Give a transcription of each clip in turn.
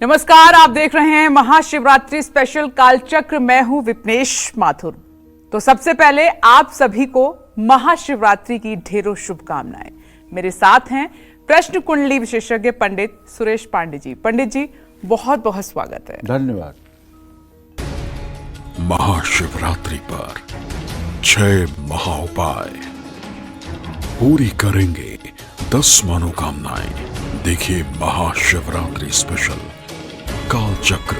नमस्कार, आप देख रहे हैं महाशिवरात्रि स्पेशल कालचक्र। मैं हूं विपनेश माथुर। तो सबसे पहले आप सभी को महाशिवरात्रि की ढेरों शुभकामनाएं। मेरे साथ हैं प्रश्न कुंडली विशेषज्ञ पंडित सुरेश पांडे जी। पंडित जी, बहुत बहुत स्वागत है। धन्यवाद। महाशिवरात्रि पर 6 महाउपाय पूरी करेंगे 10 मनोकामनाएं। देखिए महाशिवरात्रि स्पेशल कालचक्र।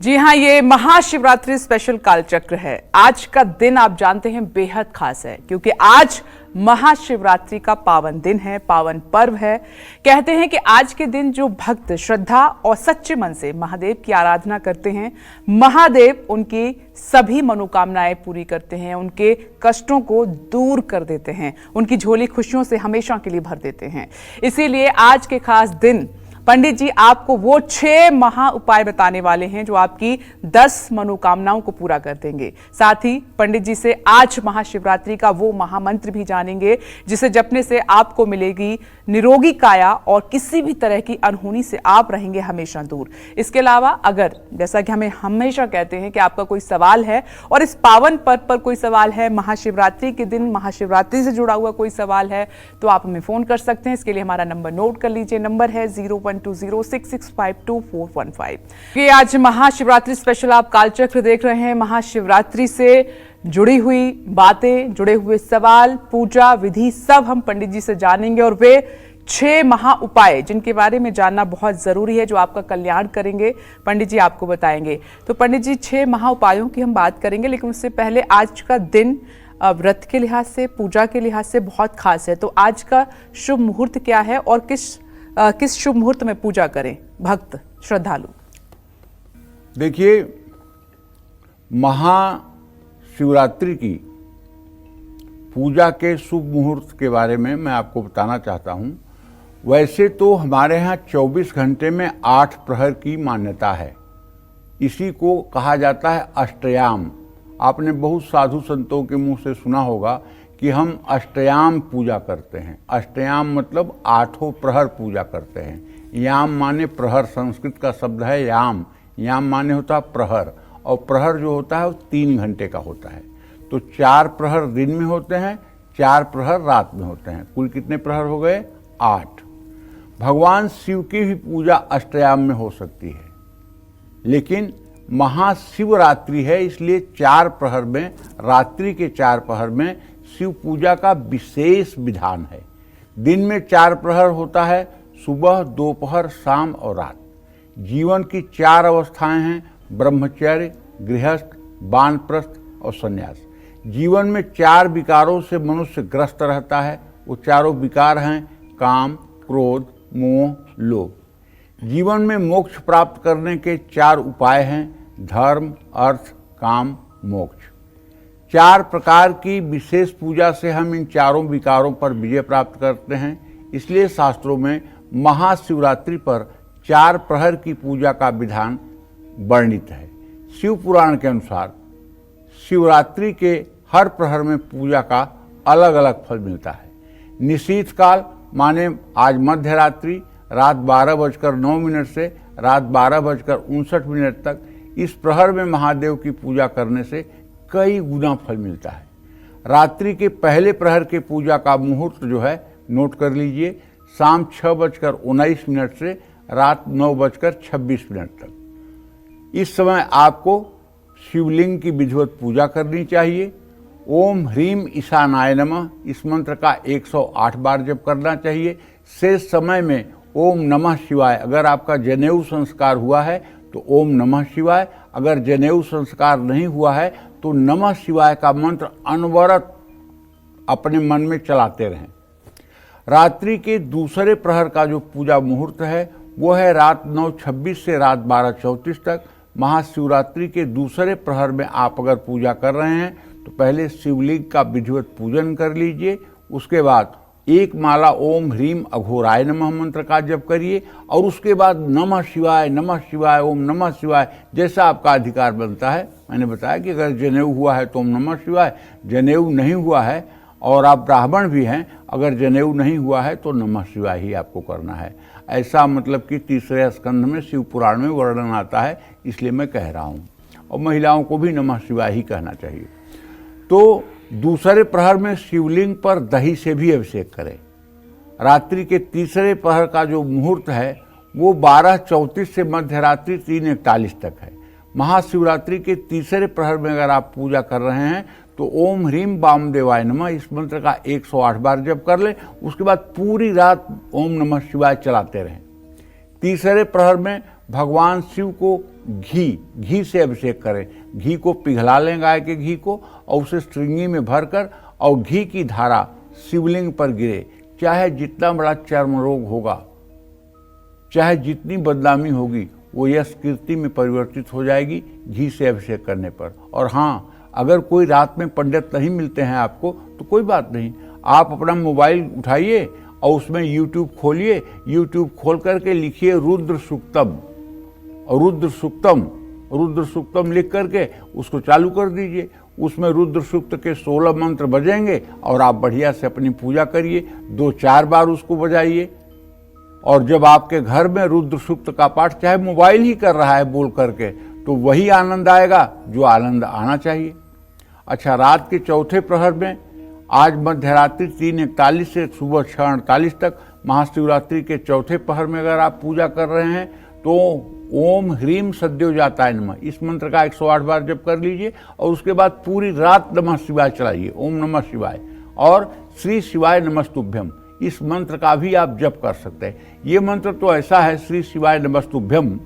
जी हां, ये महाशिवरात्रि स्पेशल कालचक्र है। आज का दिन आप जानते हैं बेहद खास है, क्योंकि आज महाशिवरात्रि का पावन दिन है, पावन पर्व है। कहते हैं कि आज के दिन जो भक्त श्रद्धा और सच्चे मन से महादेव की आराधना करते हैं, महादेव उनकी सभी मनोकामनाएं पूरी करते हैं, उनके कष्टों को दूर कर देते हैं, उनकी झोली खुशियों से हमेशा के लिए भर देते हैं। इसीलिए आज के खास दिन पंडित जी आपको वो 6 महा उपाय बताने वाले हैं जो आपकी 10 मनोकामनाओं को पूरा कर देंगे। साथ ही पंडित जी से आज महाशिवरात्रि का वो महामंत्र भी जानेंगे जिसे जपने से आपको मिलेगी निरोगी काया और किसी भी तरह की अनहोनी से आप रहेंगे हमेशा दूर। इसके अलावा अगर जैसा कि हमें हमेशा कहते हैं कि आपका कोई सवाल है और इस पावन पर्व पर कोई सवाल है, महाशिवरात्रि के दिन महाशिवरात्रि से जुड़ा हुआ कोई सवाल है, तो आप हमें फोन कर सकते हैं। इसके लिए हमारा नंबर नोट कर लीजिए। नंबर है 012066524415। ये आज महाशिवरात्रि स्पेशल आप कालचक्र देख रहे हैं। महाशिवरात्रि से जुड़ी हुई बातें, जुड़े हुए सवाल, पूजा विधि सब हम पंडित जी से जानेंगे और वे 6 महा उपाय जिनके बारे में जानना बहुत जरूरी है, जो आपका कल्याण करेंगे, पंडित जी आपको बताएंगे। तो पंडित जी 6 महा उपायों की हम बात करेंगे, लेकिन उससे पहले आज का दिन व्रत के लिहाज से, पूजा के लिहाज से बहुत खास है। तो आज का शुभ मुहूर्त क्या है और किस शुभ मुहूर्त में पूजा करें भक्त श्रद्धालु? देखिए, महाशिवरात्रि की पूजा के शुभ मुहूर्त के बारे में मैं आपको बताना चाहता हूं। वैसे तो हमारे यहाँ 24 घंटे में 8 प्रहर की मान्यता है। इसी को कहा जाता है अष्टयाम। आपने बहुत साधु संतों के मुंह से सुना होगा कि हम अष्टयाम पूजा करते हैं। अष्टयाम मतलब 8 प्रहर पूजा करते हैं। याम माने प्रहर, संस्कृत का शब्द है याम। याम माने होता है प्रहर, और प्रहर जो होता है वो 3 घंटे का होता है। तो 4 प्रहर दिन में होते हैं, 4 प्रहर रात में होते हैं। कुल कितने प्रहर हो गए? 8। भगवान शिव की भी पूजा अष्टयाम में हो सकती है, लेकिन महाशिवरात्रि है, इसलिए 4 प्रहर में, रात्रि के 4 प्रहर में शिव पूजा का विशेष विधान है। दिन में 4 प्रहर होता है, सुबह, दोपहर, शाम और रात। जीवन की 4 अवस्थाएं हैं, ब्रह्मचर्य, गृहस्थ, वानप्रस्थ और संन्यास। जीवन में 4 विकारों से मनुष्य ग्रस्त रहता है। वो चारों विकार हैं काम, क्रोध, मोह, लोभ। जीवन में मोक्ष प्राप्त करने के 4 उपाय हैं, धर्म, अर्थ, काम, मोक्ष। 4 प्रकार की विशेष पूजा से हम इन चारों विकारों पर विजय प्राप्त करते हैं। इसलिए शास्त्रों में महाशिवरात्रि पर 4 प्रहर की पूजा का विधान वर्णित है। शिव पुराण के अनुसार शिवरात्रि के हर प्रहर में पूजा का अलग अलग फल मिलता है। निशीथ काल माने आज मध्य रात्रि, रात 12:09 से रात 12:59 तक, इस प्रहर में महादेव की पूजा करने से कई गुना फल मिलता है। रात्रि के पहले प्रहर के पूजा का मुहूर्त जो है नोट कर लीजिए, शाम 6:19 से रात 9:26 तक। इस समय आपको शिवलिंग की विधिवत पूजा करनी चाहिए। ओम ह्रीम ईशानाय नमः इस मंत्र का 108 बार जप करना चाहिए। शेष समय में ओम नमः शिवाय, अगर आपका जनेऊ संस्कार हुआ है तो ओम नमः शिवाय, अगर जनेऊ संस्कार नहीं हुआ है तो नमः शिवाय का मंत्र अनवरत अपने मन में चलाते रहें। रात्रि के दूसरे प्रहर का जो पूजा मुहूर्त है वो है रात 9:26 से रात 12:34 तक। महाशिवरात्रि के दूसरे प्रहर में आप अगर पूजा कर रहे हैं तो पहले शिवलिंग का विधिवत पूजन कर लीजिए। उसके बाद 1 माला ओम ह्रीम अघोराय नमः मंत्र का जप करिए और उसके बाद नमः शिवाय, ओम नमः शिवाय जैसा आपका अधिकार बनता है। मैंने बताया कि अगर जनेऊ हुआ है तो ओम नमः शिवाय, जनेऊ नहीं हुआ है और आप ब्राह्मण भी हैं, अगर जनेऊ नहीं हुआ है तो नमः शिवाय ही आपको करना है। ऐसा मतलब कि तीसरे स्कंध में शिव पुराण में वर्णन आता है, इसलिए मैं कह रहा हूँ। और महिलाओं को भी नमः शिवाय ही कहना चाहिए। तो दूसरे प्रहर में शिवलिंग पर दही से भी अभिषेक करें। रात्रि के तीसरे प्रहर का जो मुहूर्त है वो 12:34 से मध्यरात्रि 3:41 तक है। महाशिवरात्रि के तीसरे प्रहर में अगर आप पूजा कर रहे हैं तो ओम ह्रीम वामदेवाय नमः इस मंत्र का 108 बार जप कर लें। उसके बाद पूरी रात ओम नमः शिवाय चलाते रहें। तीसरे प्रहर में भगवान शिव को घी से अभिषेक करें। घी को पिघला लें, गाय के घी को, और उसे श्रृंगी में भरकर और घी की धारा शिवलिंग पर गिरे। चाहे जितना बड़ा चर्म रोग होगा, चाहे जितनी बदनामी होगी, वो यश कीर्ति में परिवर्तित हो जाएगी घी से अभिषेक करने पर। और हाँ, अगर कोई रात में पंडित नहीं मिलते हैं आपको तो कोई बात नहीं, आप अपना मोबाइल उठाइए और उसमें यूट्यूब खोलिए। यूट्यूब खोल करके लिखिए रुद्र सूक्तम, और रुद्र सूक्तम लिख करके उसको चालू कर दीजिए। उसमें रुद्र सूक्त के 16 मंत्र बजेंगे और आप बढ़िया से अपनी पूजा करिए। 2-4 बार उसको बजाइए। और जब आपके घर में रुद्र सूक्त का पाठ चाहे मोबाइल ही कर रहा है बोल करके, तो वही आनंद आएगा जो आनंद आना चाहिए। अच्छा, रात के चौथे प्रहर में आज मध्यरात्रि 3:41 से सुबह 6:48 तक महाशिवरात्रि के चौथे प्रहर में अगर आप पूजा कर रहे हैं तो ओम ह्रीम सद्योजाताय नमः इस मंत्र का 108 बार जप कर लीजिए। और उसके बाद पूरी रात नमः शिवाय चलाइए, ओम नमः शिवाय। और श्री शिवाय नमस्तुभ्यम इस मंत्र का भी आप जप कर सकते हैं। ये मंत्र तो ऐसा है, श्री शिवाय नमस्तुभ्यम,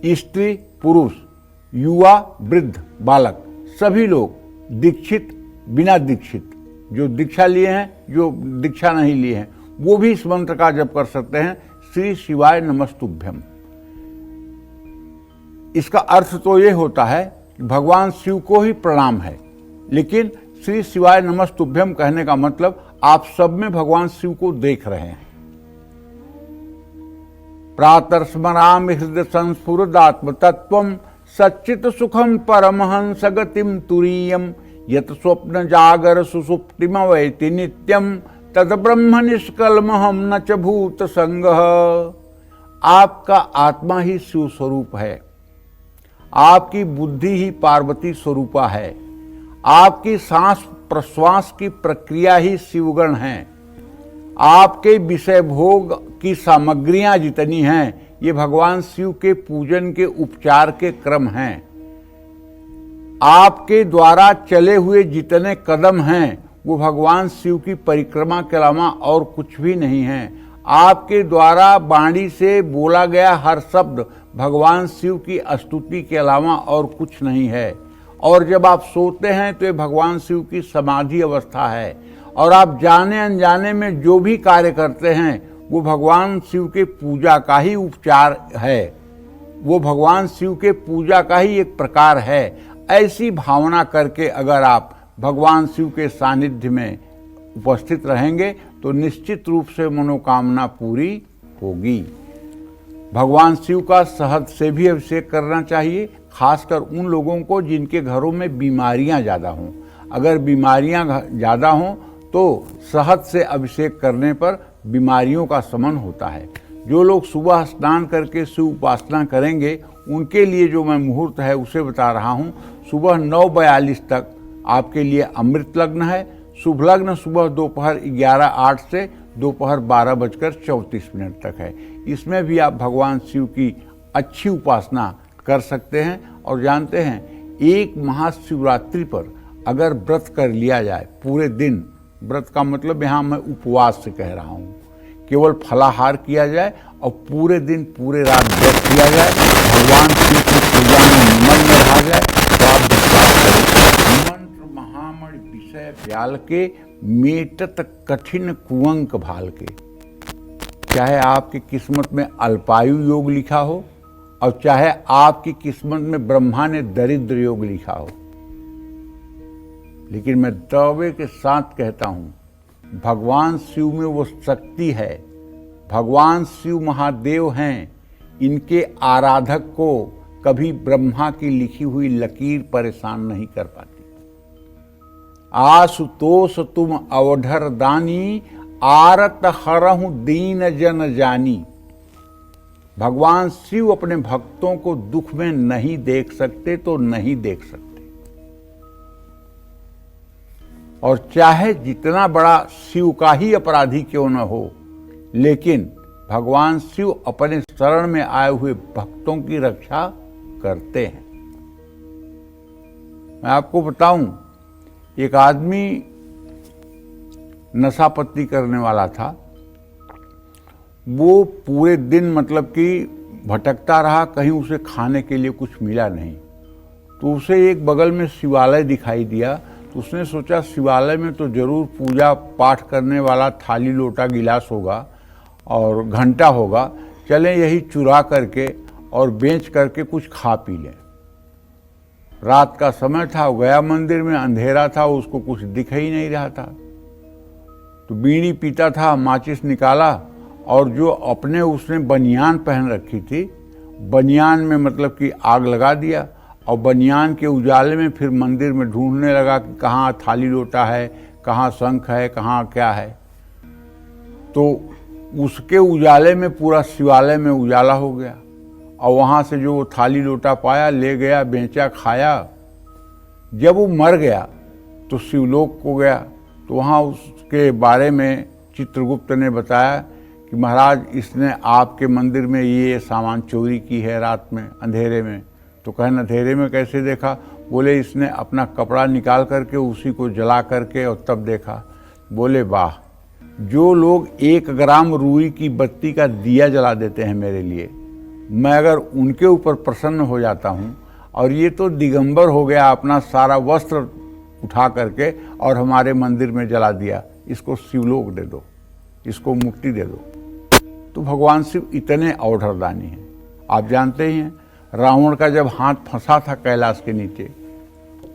स्त्री पुरुष युवा वृद्ध बालक सभी लोग, दीक्षित बिना दीक्षित, जो दीक्षा लिए हैं, जो दीक्षा नहीं लिए हैं, वो भी इस मंत्र का जप कर सकते हैं, श्री शिवाय नमस्तुभ्यम। इसका अर्थ तो ये होता है कि भगवान शिव को ही प्रणाम है, लेकिन श्री शिवाय नमस्तुभ्यम कहने का मतलब आप सब में भगवान शिव को देख रहे हैं। प्रातर्स्मरामि हृदय संस्फुरदात्म तत्वम सच्चित सुखम परमहंस गतिम तुरीयम यत स्वप्न जागर सुसुप्तिमवैति नित्यम तद ब्रह्म निष्कलमहम न च भूत संगः। आपका आत्मा ही शिव स्वरूप है, आपकी बुद्धि ही पार्वती स्वरूपा है, आपकी सांस प्रश्वास की प्रक्रिया ही शिवगण है, आपके विषय भोग की सामग्रियां जितनी हैं ये भगवान शिव के पूजन के उपचार के क्रम हैं। आपके द्वारा चले हुए जितने कदम हैं वो भगवान शिव की परिक्रमा के अलावा और कुछ भी नहीं है। आपके द्वारा वाणी से बोला गया हर शब्द भगवान शिव की स्तुति के अलावा और कुछ नहीं है। और जब आप सोते हैं तो ये भगवान शिव की समाधि अवस्था है। और आप जाने अनजाने में जो भी कार्य करते हैं वो भगवान शिव के पूजा का ही उपचार है, वो भगवान शिव के पूजा का ही एक प्रकार है। ऐसी भावना करके अगर आप भगवान शिव के सानिध्य में उपस्थित रहेंगे तो निश्चित रूप से मनोकामना पूरी होगी। भगवान शिव का शहद से भी अभिषेक करना चाहिए, खासकर उन लोगों को जिनके घरों में बीमारियां ज़्यादा हों। अगर बीमारियां ज़्यादा हों तो शहद से अभिषेक करने पर बीमारियों का शमन होता है। जो लोग सुबह स्नान करके शिव उपासना करेंगे उनके लिए जो मैं मुहूर्त है उसे बता रहा हूँ। सुबह 9:42 तक आपके लिए अमृत लग्न है। शुभ लग्न सुबह दोपहर 11:08 से दोपहर 12:34 तक है। इसमें भी आप भगवान शिव की अच्छी उपासना कर सकते हैं। और जानते हैं, एक महाशिवरात्रि पर अगर व्रत कर लिया जाए पूरे दिन, व्रत का मतलब यहाँ मैं उपवास से कह रहा हूँ, केवल फलाहार किया जाए और पूरे दिन पूरे रात व्रत किया जाए, भगवान शिव की पूजा में निमग्न रहा जाए तो आप विश्वास करें, मंत्र महामणि विषय व्याल के मेटत कठिन कुंवक भाल के। चाहे आपकी किस्मत में अल्पायु योग लिखा हो और चाहे आपकी किस्मत में ब्रह्मा ने दरिद्र योग लिखा हो, लेकिन मैं दावे के साथ कहता हूं भगवान शिव में वो शक्ति है। भगवान शिव महादेव हैं, इनके आराधक को कभी ब्रह्मा की लिखी हुई लकीर परेशान नहीं कर पाती। आशुतोष तुम अवधर दानी, आरत हरहु दीन जन जानी। भगवान शिव अपने भक्तों को दुख में नहीं देख सकते तो नहीं देख सकते, और चाहे जितना बड़ा शिव का ही अपराधी क्यों न हो, लेकिन भगवान शिव अपने शरण में आए हुए भक्तों की रक्षा करते हैं। मैं आपको बताऊं, एक आदमी नशापत्ती करने वाला था। वो पूरे दिन मतलब कि भटकता रहा, कहीं उसे खाने के लिए कुछ मिला नहीं। तो उसे एक बगल में शिवालय दिखाई दिया, तो उसने सोचा शिवालय में तो जरूर पूजा पाठ करने वाला थाली लोटा गिलास होगा और घंटा होगा, चलें यही चुरा करके और बेच करके कुछ खा पी लें। रात का समय था, वो गया मंदिर में, अंधेरा था, उसको कुछ दिख ही नहीं रहा था। तो बीड़ी पीता था, माचिस निकाला और जो अपने उसने बनियान पहन रखी थी, बनियान में मतलब कि आग लगा दिया और बनियान के उजाले में फिर मंदिर में ढूंढने लगा कि कहाँ थाली लोटा है, कहाँ शंख है, कहाँ क्या है। तो उसके उजाले में पूरा शिवालय में उजाला हो गया और वहाँ से जो वो थाली लोटा पाया ले गया, बेचा, खाया। जब वो मर गया तो शिवलोक को गया, तो वहाँ उसके बारे में चित्रगुप्त ने बताया कि महाराज इसने आपके मंदिर में ये सामान चोरी की है रात में अंधेरे में। तो कहन अंधेरे में कैसे देखा? बोले इसने अपना कपड़ा निकाल करके उसी को जला करके और तब देखा। बोले वाह, जो लोग 1 ग्राम रुई की बत्ती का दिया जला देते हैं मेरे लिए, मैं अगर उनके ऊपर प्रसन्न हो जाता हूँ, और ये तो दिगंबर हो गया, अपना सारा वस्त्र उठा करके और हमारे मंदिर में जला दिया, इसको शिवलोक दे दो, इसको मुक्ति दे दो। तो भगवान शिव इतने अवधरदानी हैं। आप जानते ही हैं, रावण का जब हाथ फंसा था कैलाश के नीचे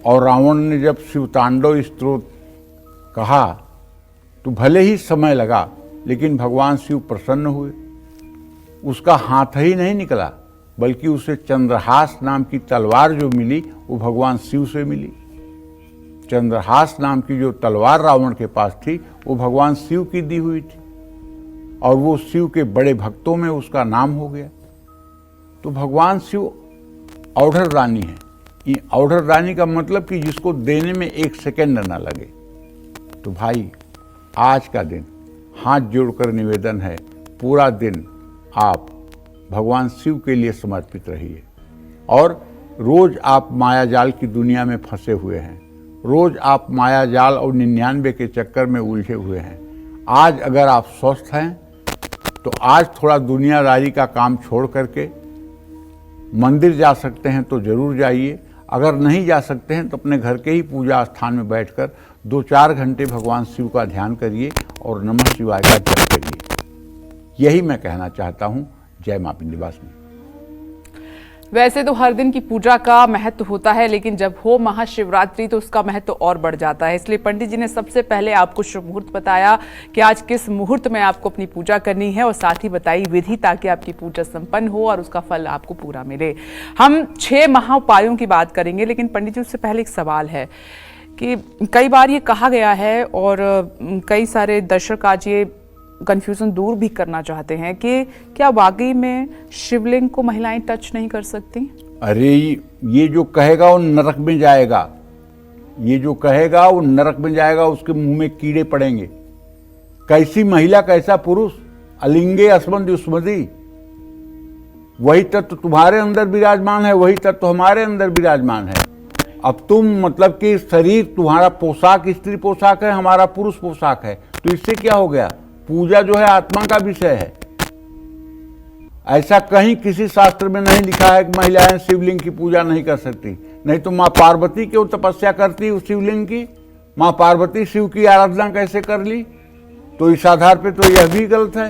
और रावण ने जब शिवतांडव स्तोत्र कहा, तो भले ही समय लगा लेकिन भगवान शिव प्रसन्न हुए। उसका हाथ ही नहीं निकला, बल्कि उसे चंद्रहास नाम की तलवार जो मिली वो भगवान शिव से मिली। चंद्रहास नाम की जो तलवार रावण के पास थी वो भगवान शिव की दी हुई थी, और वो शिव के बड़े भक्तों में उसका नाम हो गया। तो भगवान शिव अवधरदानी है। ये अवधरदानी का मतलब कि जिसको देने में 1 सेकंड ना लगे। तो भाई, आज का दिन हाथ जोड़कर निवेदन है, पूरा दिन आप भगवान शिव के लिए समर्पित रहिए। और रोज आप माया जाल की दुनिया में फंसे हुए हैं, रोज आप माया जाल और 99 के चक्कर में उलझे हुए हैं। आज अगर आप स्वस्थ हैं तो आज थोड़ा दुनियादारी का काम छोड़ करके मंदिर जा सकते हैं तो जरूर जाइए। अगर नहीं जा सकते हैं तो अपने घर के ही पूजा स्थान में बैठकर 2-4 घंटे भगवान शिव का ध्यान करिए और नमः शिवाय का जप करिए। यही मैं कहना चाहता हूँ। जय मां विंध्यवासिनी। वैसे तो हर दिन की पूजा का महत्व होता है, लेकिन जब हो महाशिवरात्रि तो उसका महत्व और बढ़ जाता है। इसलिए पंडित जी ने सबसे पहले आपको शुभ मुहूर्त बताया कि आज किस मुहूर्त में आपको अपनी पूजा करनी है, और साथ ही बताई विधि ताकि आपकी पूजा संपन्न हो और उसका फल आपको पूरा मिले। हम 6 महाउपायों की बात करेंगे, लेकिन पंडित जी उससे पहले एक सवाल है कि कई बार ये कहा गया है और कई सारे दर्शक आज ये कंफ्यूजन दूर भी करना चाहते हैं कि क्या वाकई में शिवलिंग को महिलाएं टच नहीं कर सकती? अरे ये जो कहेगा वो नरक में जाएगा, ये जो कहेगा वो नरक में जाएगा, उसके मुंह में कीड़े पड़ेंगे। कैसी महिला कैसा पुरुष, अलिंगे अस्मद युष्मदी। वही तत्व तुम्हारे अंदर विराजमान है, वही तत्व हमारे अंदर विराजमान है। अब तुम मतलब कि शरीर तुम्हारा पोशाक स्त्री पोशाक है, हमारा पुरुष पोशाक है, तो इससे क्या हो गया? पूजा जो है आत्मा का विषय है। ऐसा कहीं किसी शास्त्र में नहीं लिखा है कि महिलाएं शिवलिंग की पूजा नहीं कर सकती। नहीं तो माँ पार्वती क्यों तपस्या करती उस शिवलिंग की? माँ पार्वती शिव की आराधना कैसे कर ली? तो इस आधार पे तो यह भी गलत है।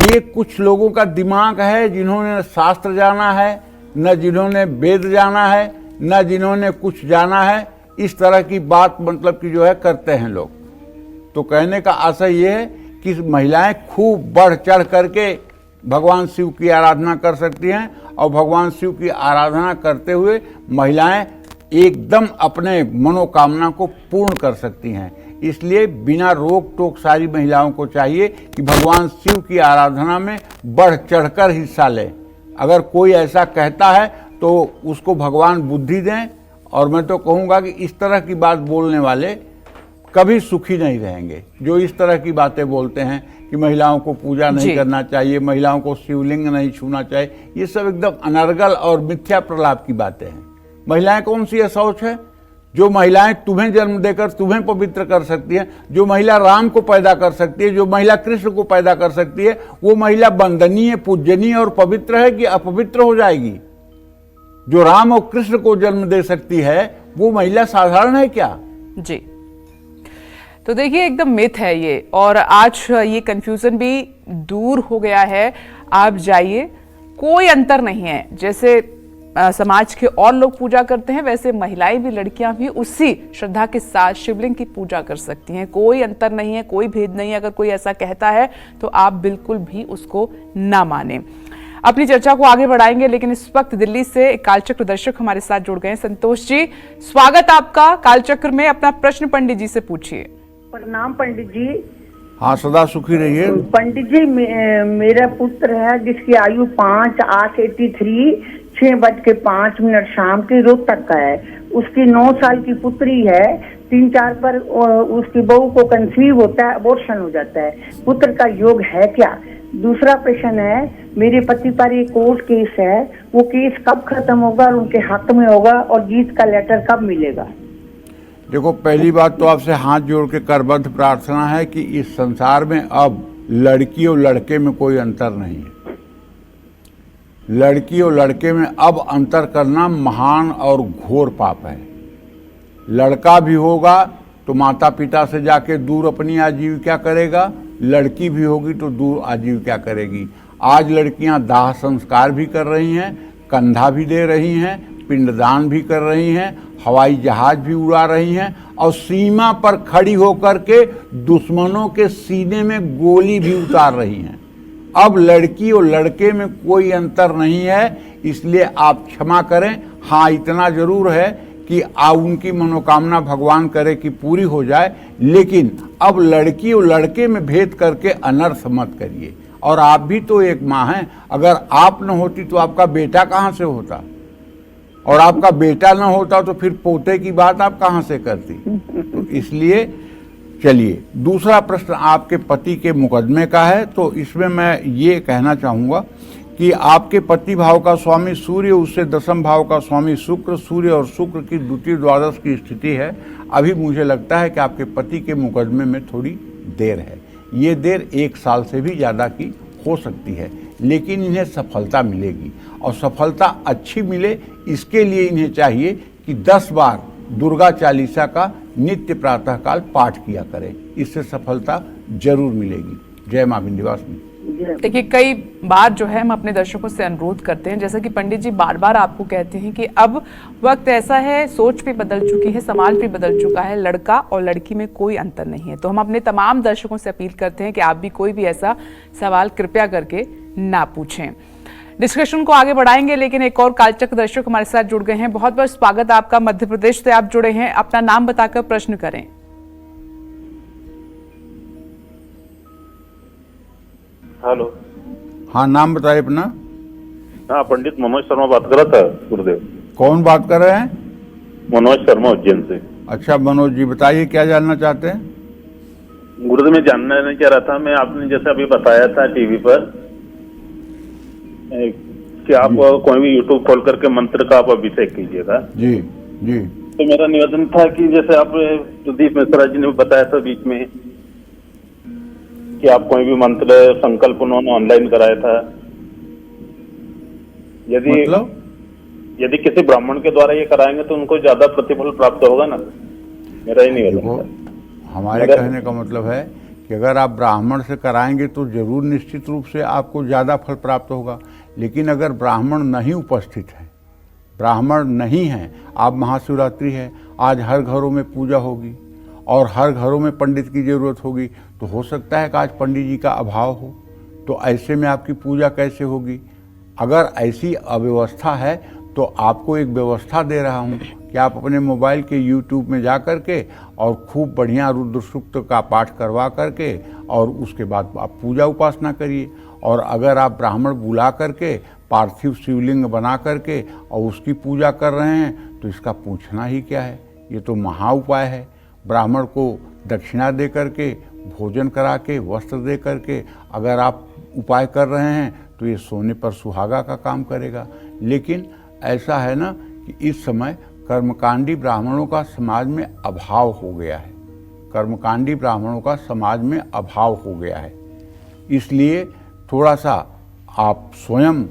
ये कुछ लोगों का दिमाग है, जिन्होंने शास्त्र जाना है, न जिन्होंने वेद जाना है, न जिन्होंने कुछ जाना है। इस तरह की बात मतलब कि जो है करते हैं लोग। तो कहने का आशय ये है कि महिलाएं खूब बढ़ चढ़ करके भगवान शिव की आराधना कर सकती हैं, और भगवान शिव की आराधना करते हुए महिलाएं एकदम अपने मनोकामना को पूर्ण कर सकती हैं। इसलिए बिना रोक टोक सारी महिलाओं को चाहिए कि भगवान शिव की आराधना में बढ़ चढ़कर हिस्सा लें। अगर कोई ऐसा कहता है तो उसको भगवान बुद्धि दें, और मैं तो कहूँगा कि इस तरह की बात बोलने वाले कभी सुखी नहीं रहेंगे। जो इस तरह की बातें बोलते हैं कि महिलाओं को पूजा नहीं करना चाहिए, महिलाओं को शिवलिंग नहीं छूना चाहिए, ये सब एकदम अनर्गल और मिथ्या प्रलाप की बातें हैं। महिलाएं कौन सी असौच है? जो महिलाएं तुम्हें जन्म देकर तुम्हें पवित्र कर सकती हैं, जो महिला राम को पैदा कर सकती है, जो महिला कृष्ण को पैदा कर सकती है, वो महिला वंदनीय, पूजनीय और पवित्र है कि अपवित्र हो जाएगी? जो राम और कृष्ण को जन्म दे सकती है वो महिला साधारण है क्या? जी, तो देखिए एकदम मिथ है ये, और आज ये कंफ्यूजन भी दूर हो गया है। आप जाइए, कोई अंतर नहीं है। जैसे समाज के और लोग पूजा करते हैं, वैसे महिलाएं भी, लड़कियां भी उसी श्रद्धा के साथ शिवलिंग की पूजा कर सकती हैं। कोई अंतर नहीं है, कोई भेद नहीं है। अगर कोई ऐसा कहता है तो आप बिल्कुल भी उसको ना माने। अपनी चर्चा को आगे बढ़ाएंगे, लेकिन इस वक्त दिल्ली से एक कालचक्र दर्शक हमारे साथ जुड़ गए हैं। संतोष जी, स्वागत आपका कालचक्र में। अपना प्रश्न पंडित जी से पूछिए। प्रणाम पंडित जी। हाँ, सदा सुखी रहिए। पंडित जी, मेरा पुत्र है जिसकी आयु 5/8/83 6:05 शाम के रोज तक का है। उसकी 9 साल की पुत्री है। 3-4 पर उसकी बहू को कंसीव होता है, अबॉर्शन हो जाता है। पुत्र का योग है क्या? दूसरा प्रश्न है, मेरे पति पर एक कोर्ट केस है, वो केस कब खत्म होगा और उनके हक में होगा, और जीत का लेटर कब मिलेगा? देखो, पहली बात तो आपसे हाथ जोड़ के करबद्ध प्रार्थना है कि इस संसार में अब लड़की और लड़के में कोई अंतर नहीं है। लड़की और लड़के में अब अंतर करना महान और घोर पाप है। लड़का भी होगा तो माता पिता से जाके दूर अपनी आजीविका करेगा, लड़की भी होगी तो दूर आजीविका करेगी। आज लड़कियां दाह संस्कार भी कर रही हैं, कंधा भी दे रही हैं, पिंडदान भी कर रही हैं, हवाई जहाज भी उड़ा रही हैं, और सीमा पर खड़ी होकर के दुश्मनों के सीने में गोली भी उतार रही हैं। अब लड़की और लड़के में कोई अंतर नहीं है, इसलिए आप क्षमा करें। हाँ, इतना जरूर है कि उनकी मनोकामना भगवान करे कि पूरी हो जाए, लेकिन अब लड़की और लड़के में भेद करके अनर्थ मत करिए। और आप भी तो एक माँ हैं, अगर आप न होती तो आपका बेटा कहाँ से होता, और आपका बेटा न होता तो फिर पोते की बात आप कहाँ से करती? तो इसलिए चलिए, दूसरा प्रश्न आपके पति के मुकदमे का है। तो इसमें मैं ये कहना चाहूँगा कि आपके पति भाव का स्वामी सूर्य, उससे 10म भाव का स्वामी शुक्र, सूर्य और शुक्र की द्वितीय द्वादश की स्थिति है। अभी मुझे लगता है कि आपके पति के मुकदमे में थोड़ी देर है। ये देर 1 साल से भी ज़्यादा की हो सकती है, लेकिन इन्हें सफलता मिलेगी, और सफलता अच्छी मिले इसके लिए इन्हें चाहिए कि 10 बार दुर्गा चालीसा का नित्य प्रातःकाल पाठ किया करें। इससे सफलता जरूर मिलेगी। जय मां विंध्यवासिनी। देखिए, कई बार जो है हम अपने दर्शकों से अनुरोध करते हैं, जैसा कि पंडित जी बार बार आपको कहते हैं कि अब वक्त ऐसा है, सोच भी बदल चुकी है, समाज भी बदल चुका है, लड़का और लड़की में कोई अंतर नहीं है। तो हम अपने तमाम दर्शकों से अपील करते हैं कि आप भी कोई भी ऐसा सवाल कृपया करके ना पूछें। डिस्कशन को आगे बढ़ाएंगे, लेकिन एक और कालचक्र दर्शक हमारे साथ जुड़ गए हैं। बहुत बहुत स्वागत आपका। मध्य प्रदेश से आप जुड़े हैं, अपना नाम बताकर प्रश्न करें। हेलो। हाँ, नाम बताइए अपना। हाँ, पंडित मनोज शर्मा बात कर रहा था, गुरुदेव। कौन बात कर रहे हैं? मनोज शर्मा, उज्जैन से। अच्छा मनोज जी, बताइए क्या जानना चाहते हैं? गुरुदेव, मैं जानना नहीं चाह रहा था, मैं आपने जैसे अभी बताया था टीवी पर कि आप कोई भी यूट्यूब खोल करके मंत्र का आप अभिषेक कीजिएगा। जी जी। तो मेरा निवेदन था कि जैसे आप सुदीप मिश्रा जी ने बताया था बीच में कि आप कोई भी मंत्र संकल्प उन्होंने ऑनलाइन कराया था, यदि किसी ब्राह्मण के द्वारा ये कराएंगे तो उनको ज्यादा प्रतिफल प्राप्त होगा ना? मेरा ही निवेदन था। हमारे कहने का मतलब है कि अगर आप ब्राह्मण से कराएंगे तो जरूर निश्चित रूप से आपको ज़्यादा फल प्राप्त होगा, लेकिन अगर ब्राह्मण नहीं उपस्थित है, ब्राह्मण नहीं है, आप महाशिवरात्रि है, आज हर घरों में पूजा होगी और हर घरों में पंडित की ज़रूरत होगी, तो हो सकता है कि आज पंडित जी का अभाव हो, तो ऐसे में आपकी पूजा कैसे होगी? अगर ऐसी अव्यवस्था है तो तो आपको एक व्यवस्था दे रहा हूँ कि आप अपने मोबाइल के YouTube में जा कर के और खूब बढ़िया रुद्र सूक्त का पाठ करवा करके और उसके बाद आप पूजा उपासना करिए। और अगर आप ब्राह्मण बुला करके पार्थिव शिवलिंग बना करके और उसकी पूजा कर रहे हैं तो इसका पूछना ही क्या है। ये तो महा उपाय है। ब्राह्मण को दक्षिणा दे करके, भोजन करा के, वस्त्र दे करके अगर आप उपाय कर रहे हैं तो ये सोने पर सुहागा का काम करेगा। लेकिन ऐसा है ना कि इस समय कर्मकांडी ब्राह्मणों का समाज में अभाव हो गया है। कर्मकांडी ब्राह्मणों का समाज में अभाव हो गया है। इसलिए थोड़ा सा आप स्वयं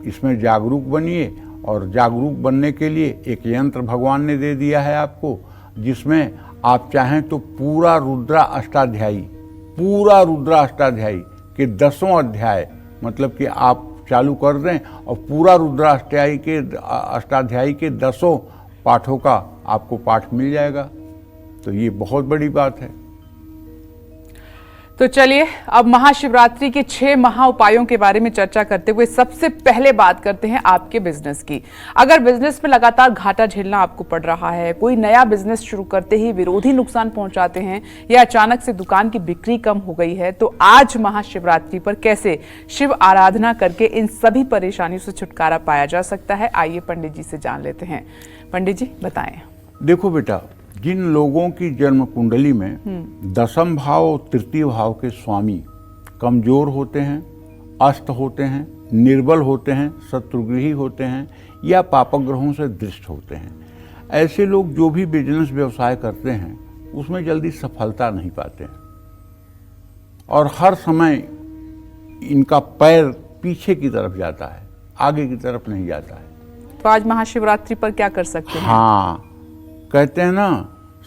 इसमें जागरूक बनिए। और जागरूक बनने के लिए एक यंत्र भगवान ने दे दिया है आपको, जिसमें आप चाहें तो पूरा रुद्रा अष्टाध्यायी के 10 अध्याय मतलब कि आप चालू कर दें और पूरा रुद्रा अष्टाध्यायी के 10 पाठों का आपको पाठ मिल जाएगा। तो ये बहुत बड़ी बात है। तो चलिए अब महाशिवरात्रि के 6 महा उपायों के बारे में चर्चा करते हुए सबसे पहले बात करते हैं आपके बिजनेस की। अगर बिजनेस में लगातार घाटा झेलना आपको पड़ रहा है, कोई नया बिजनेस शुरू करते ही विरोधी नुकसान पहुंचाते हैं या अचानक से दुकान की बिक्री कम हो गई है, तो आज महाशिवरात्रि पर कैसे शिव आराधना करके इन सभी परेशानियों से छुटकारा पाया जा सकता है, आइए पंडित जी से जान लेते हैं। पंडित जी बताएं। देखो बेटा, जिन लोगों की जन्म कुंडली में 10म भाव और 3य भाव के स्वामी कमजोर होते हैं, अस्त होते हैं, निर्बल होते हैं, शत्रुगृही होते हैं या पापग्रहों से दृष्ट होते हैं, ऐसे लोग जो भी बिजनेस व्यवसाय करते हैं उसमें जल्दी सफलता नहीं पाते हैं और हर समय इनका पैर पीछे की तरफ जाता है, आगे की तरफ नहीं जाता है। तो आज महाशिवरात्रि पर क्या कर सकते हैं? हाँ, कहते हैं ना,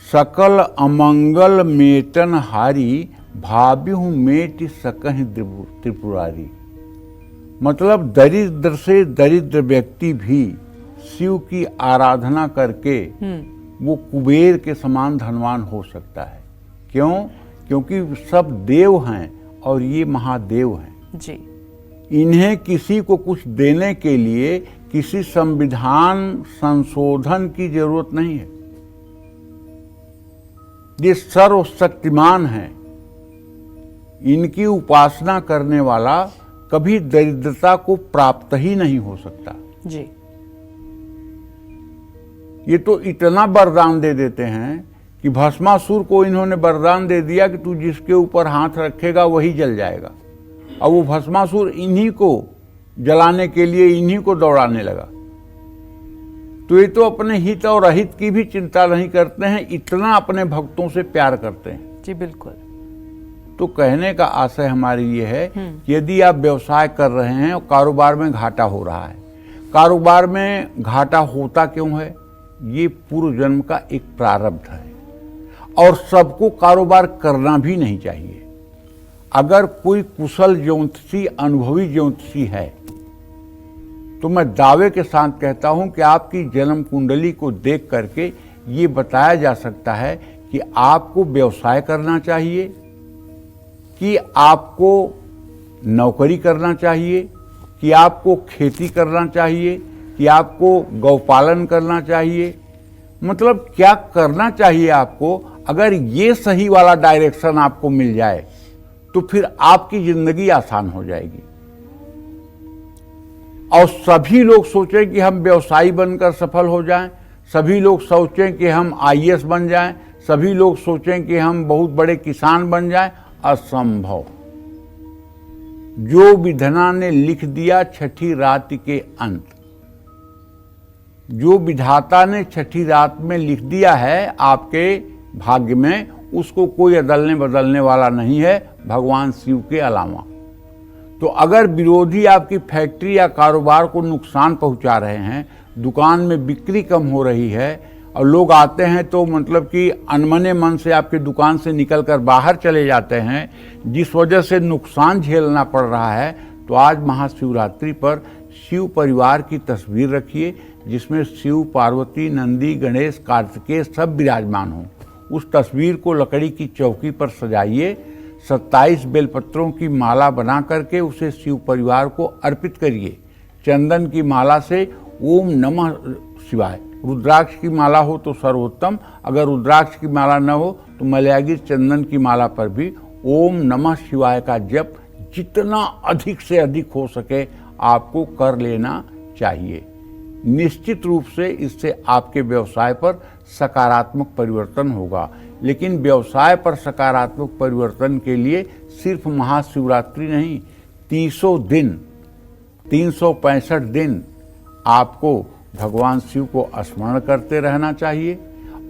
सकल अमंगल मेटन हारी भाव्यु मेट सकहि त्रिपुरारी। मतलब दरिद्र से दरिद्र व्यक्ति भी शिव की आराधना करके वो कुबेर के समान धनवान हो सकता है। क्यों? क्योंकि सब देव हैं और ये महादेव हैं जी। इन्हें किसी को कुछ देने के लिए किसी संविधान संशोधन की जरूरत नहीं है। ये सर्वशक्तिमान हैं। इनकी उपासना करने वाला कभी दरिद्रता को प्राप्त ही नहीं हो सकता जी। ये तो इतना वरदान दे देते हैं कि भस्मासुर को इन्होंने वरदान दे दिया कि तू जिसके ऊपर हाथ रखेगा वही जल जाएगा। और वो भस्मासुर इन्हीं को जलाने के लिए इन्हीं को दौड़ाने लगा। तो ये तो अपने हित और अहित की भी चिंता नहीं करते हैं, इतना अपने भक्तों से प्यार करते हैं। जी बिल्कुल। तो कहने का आशय हमारी ये है कि यदि आप व्यवसाय कर रहे हैं और कारोबार में घाटा हो रहा है, कारोबार में घाटा होता क्यों है? ये पूर्व जन्म का एक प्रारब्ध है और सबको कारोबार करना भी नहीं चाहिए। अगर कोई कुशल ज्योतिषी, अनुभवी ज्योतिषी है तो मैं दावे के साथ कहता हूं कि आपकी जन्म कुंडली को देख करके ये बताया जा सकता है कि आपको व्यवसाय करना चाहिए, कि आपको नौकरी करना चाहिए, कि आपको खेती करना चाहिए, कि आपको गौपालन करना चाहिए। मतलब क्या करना चाहिए आपको। अगर ये सही वाला डायरेक्शन आपको मिल जाए तो फिर आपकी जिंदगी आसान हो जाएगी। और सभी लोग सोचें कि हम व्यवसायी बनकर सफल हो जाएं, सभी लोग सोचें कि हम आईएएस बन जाएं, सभी लोग सोचें कि हम बहुत बड़े किसान बन जाएं, असंभव। जो विधना ने लिख दिया छठी रात के अंत, जो विधाता ने छठी रात में लिख दिया है आपके भाग्य में, उसको कोई अदलने बदलने वाला नहीं है भगवान शिव के अलावा। तो अगर विरोधी आपकी फैक्ट्री या कारोबार को नुकसान पहुंचा रहे हैं, दुकान में बिक्री कम हो रही है और लोग आते हैं तो मतलब कि अनमने मन से आपकी दुकान से निकलकर बाहर चले जाते हैं, जिस वजह से नुकसान झेलना पड़ रहा है, तो आज महाशिवरात्रि पर शिव परिवार की तस्वीर रखिए जिसमें शिव, पार्वती, नंदी, गणेश, कार्तिकेय सब विराजमान हों। उस तस्वीर को लकड़ी की चौकी पर सजाइए, 27 बेलपत्रों की माला बना करके उसे शिव परिवार को अर्पित करिए। चंदन की माला से ओम नमः शिवाय। रुद्राक्ष की माला हो तो सर्वोत्तम, अगर रुद्राक्ष की माला न हो तो मलयागी चंदन की माला पर भी ओम नमः शिवाय का जप जितना अधिक से अधिक हो सके आपको कर लेना चाहिए। निश्चित रूप से इससे आपके व्यवसाय पर सकारात्मक परिवर्तन होगा। लेकिन व्यवसाय पर सकारात्मक परिवर्तन के लिए सिर्फ महाशिवरात्रि नहीं, 300 दिन 365 दिन आपको भगवान शिव को स्मरण करते रहना चाहिए।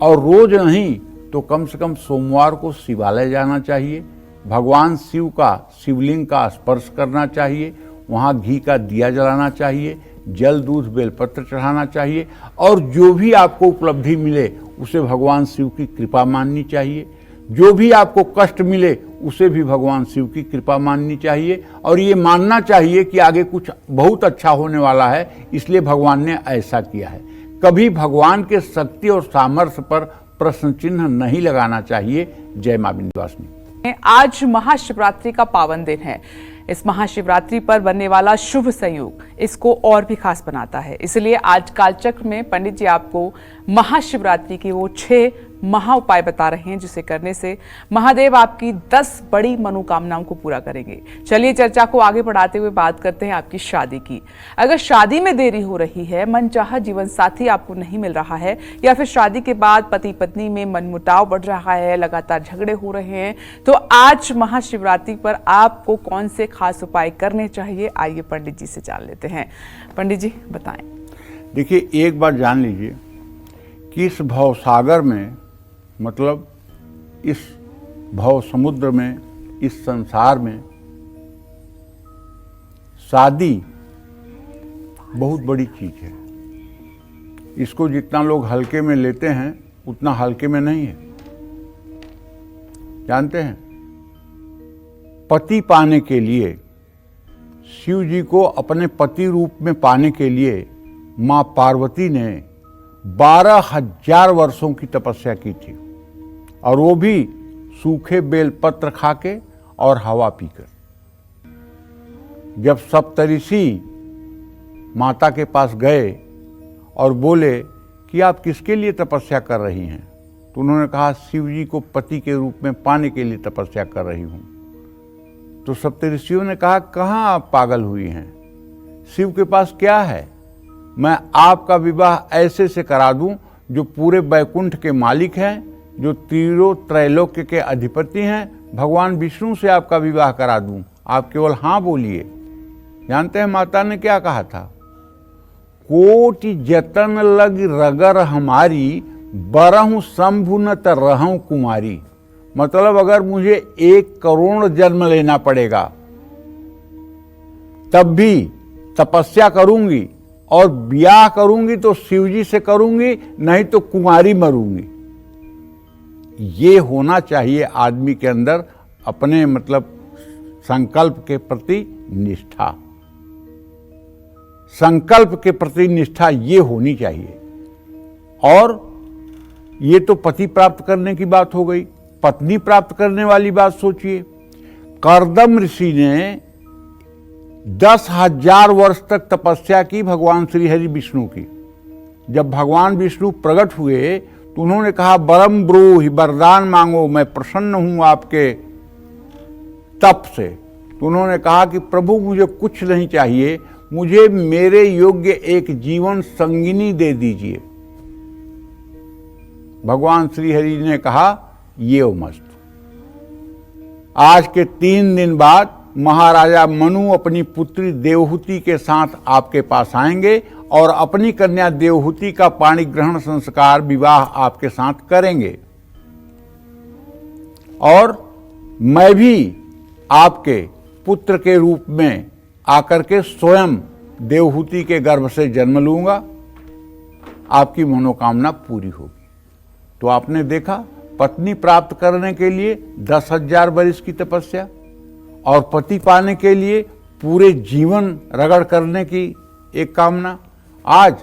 और रोज नहीं तो कम से कम सोमवार को शिवालय जाना चाहिए, भगवान शिव का शिवलिंग का स्पर्श करना चाहिए, वहाँ घी का दिया जलाना चाहिए, जल दूध बेलपत्र चढ़ाना चाहिए, और जो भी आपको उपलब्धि मिले उसे भगवान शिव की कृपा माननी चाहिए। जो भी आपको कष्ट मिले उसे भी भगवान शिव की कृपा माननी चाहिए, और ये मानना चाहिए कि आगे कुछ बहुत अच्छा होने वाला है, इसलिए भगवान ने ऐसा किया है। कभी भगवान के शक्ति और सामर्थ्य पर प्रश्न चिन्ह नहीं लगाना चाहिए। जय मां विंध्यवासिनी। आज महाशिवरात्रि का पावन दिन है। इस महाशिवरात्रि पर बनने वाला शुभ संयोग इसको और भी खास बनाता है। इसलिए आज कालचक्र में पंडित जी आपको महाशिवरात्रि की वो 6 महा उपाय बता रहे हैं, जिसे करने से महादेव आपकी 10 बड़ी मनोकामनाओं को पूरा करेंगे। चलिए चर्चा को आगे बढ़ाते हुए बात करते हैं आपकी शादी की। अगर शादी में देरी हो रही है, मनचाहा जीवन साथी आपको नहीं मिल रहा है, या फिर शादी के बाद पति पत्नी में मनमुटाव बढ़ रहा है, लगातार झगड़े हो रहे हैं, तो आज महाशिवरात्रि पर आपको कौन से खास उपाय करने चाहिए, आइए पंडित जी से जान लेते हैं। पंडित जी बताएं। देखिए, एक बात जान लीजिए कि इस भवसागर में, मतलब इस भव समुद्र में, इस संसार में शादी बहुत बड़ी चीज है। इसको जितना लोग हल्के में लेते हैं उतना हल्के में नहीं है। जानते हैं, पति पाने के लिए, शिव जी को अपने पति रूप में पाने के लिए मां पार्वती ने 12,000 वर्षों की तपस्या की थी, और वो भी सूखे बेलपत्र खाके और हवा पीकर। जब सप्तऋषि माता के पास गए और बोले कि आप किसके लिए तपस्या कर रही हैं, तो उन्होंने कहा शिव जी को पति के रूप में पाने के लिए तपस्या कर रही हूं। तो सप्तऋषियों ने कहा, कहाँ आप पागल हुई हैं, शिव के पास क्या है, मैं आपका विवाह ऐसे से करा दूं जो पूरे वैकुंठ के मालिक हैं, जो तीनों त्रैलोक्य के अधिपति हैं, भगवान विष्णु से आपका विवाह करा दूं, आप केवल हाँ बोलिए। जानते हैं माता ने क्या कहा था? कोटि जतन लग रगर हमारी, बरहु शंभु न रहूं कुमारी। मतलब अगर मुझे 1 करोड़ जन्म लेना पड़ेगा तब भी तपस्या करूंगी, और ब्याह करूंगी तो शिवजी से करूंगी, नहीं तो कुमारी मरूंगी। ये होना चाहिए आदमी के अंदर अपने मतलब संकल्प के प्रति निष्ठा। संकल्प के प्रति निष्ठा ये होनी चाहिए। और ये तो पति प्राप्त करने की बात हो गई। पत्नी प्राप्त करने वाली बात सोचिए। कर्दम ऋषि ने 10,000 वर्ष तक तपस्या की भगवान श्री हरि विष्णु की। जब भगवान विष्णु प्रकट हुए तो उन्होंने कहा, बरम ब्रूहि, वरदान मांगो, मैं प्रसन्न हूं आपके तप से। तो उन्होंने कहा कि प्रभु मुझे कुछ नहीं चाहिए, मुझे मेरे योग्य एक जीवन संगिनी दे दीजिए। भगवान श्री हरि ने कहा, ये मस्त। आज के 3 दिन बाद महाराजा मनु अपनी पुत्री देवहूति के साथ आपके पास आएंगे और अपनी कन्या देवहूति का पाणी ग्रहण संस्कार विवाह आपके साथ करेंगे। और मैं भी आपके पुत्र के रूप में आकर के स्वयं देवहूति के गर्भ से जन्म लूंगा, आपकी मनोकामना पूरी होगी। तो आपने देखा, पत्नी प्राप्त करने के लिए 10,000 वर्ष की तपस्या, और पति पाने के लिए पूरे जीवन रगड़ करने की एक कामना। आज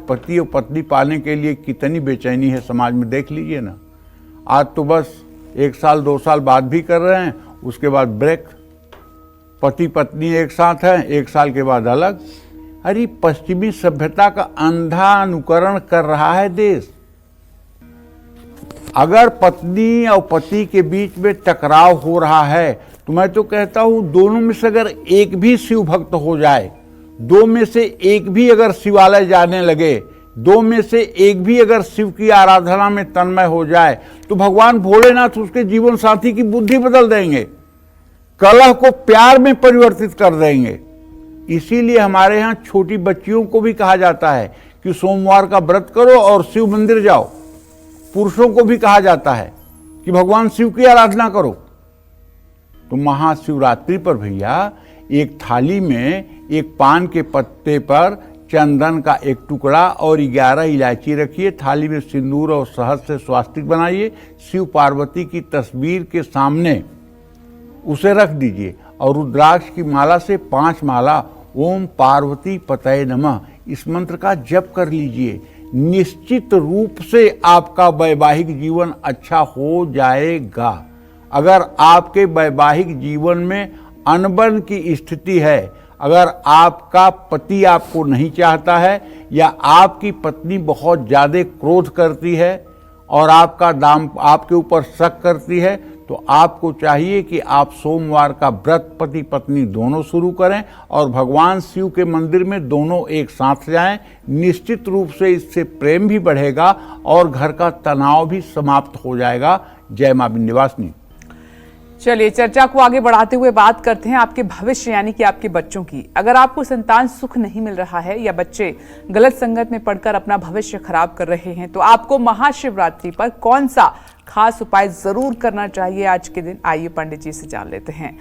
पति और पत्नी पाने के लिए कितनी बेचैनी है समाज में, देख लीजिए ना। आज तो बस 1 साल 2 साल बाद भी कर रहे हैं, उसके बाद ब्रेक। पति पत्नी एक साथ हैं, 1 साल के बाद अलग। अरे पश्चिमी सभ्यता का अंधा अनुकरण कर रहा है देश। अगर पत्नी और पति के बीच में टकराव हो रहा है तो मैं तो कहता हूं दोनों में से अगर एक भी शिव भक्त हो जाए, दो में से एक भी अगर शिवालय जाने लगे, दो में से एक भी अगर शिव की आराधना में तन्मय हो जाए तो भगवान भोलेनाथ उसके जीवन साथी की बुद्धि बदल देंगे, कलह को प्यार में परिवर्तित कर देंगे। इसीलिए हमारे यहाँ छोटी बच्चियों को भी कहा जाता है कि सोमवार का व्रत करो और शिव मंदिर जाओ। पुरुषों को भी कहा जाता है कि भगवान शिव की आराधना करो। तो महाशिवरात्रि पर भैया एक थाली में एक पान के पत्ते पर चंदन का एक टुकड़ा और 11 इलायची रखिए, थाली में सिंदूर और शहद से स्वास्तिक बनाइए, शिव पार्वती की तस्वीर के सामने उसे रख दीजिए और रुद्राक्ष की माला से 5 माला ओम पार्वती पतये नमः इस मंत्र का जप कर लीजिए। निश्चित रूप से आपका वैवाहिक जीवन अच्छा हो जाएगा। अगर आपके वैवाहिक जीवन में अनबन की स्थिति है, अगर आपका पति आपको नहीं चाहता है या आपकी पत्नी बहुत ज़्यादा क्रोध करती है और आपके ऊपर शक करती है, तो आपको चाहिए कि आप सोमवार का व्रत पति पत्नी दोनों शुरू करें और भगवान शिव के मंदिर में दोनों एक साथ जाएं। निश्चित रूप से इससे प्रेम भी बढ़ेगा और घर का तनाव भी समाप्त हो जाएगा। जय मां विंध्यवासिनी। चलिए चर्चा को आगे बढ़ाते हुए बात करते हैं आपके भविष्य यानी कि आपके बच्चों की। अगर आपको संतान सुख नहीं मिल रहा है या बच्चे गलत संगत में पड़कर अपना भविष्य खराब कर रहे हैं तो आपको महाशिवरात्रि पर कौन सा खास उपाय जरूर करना चाहिए आज के दिन? आइए पंडित जी से जान लेते हैं।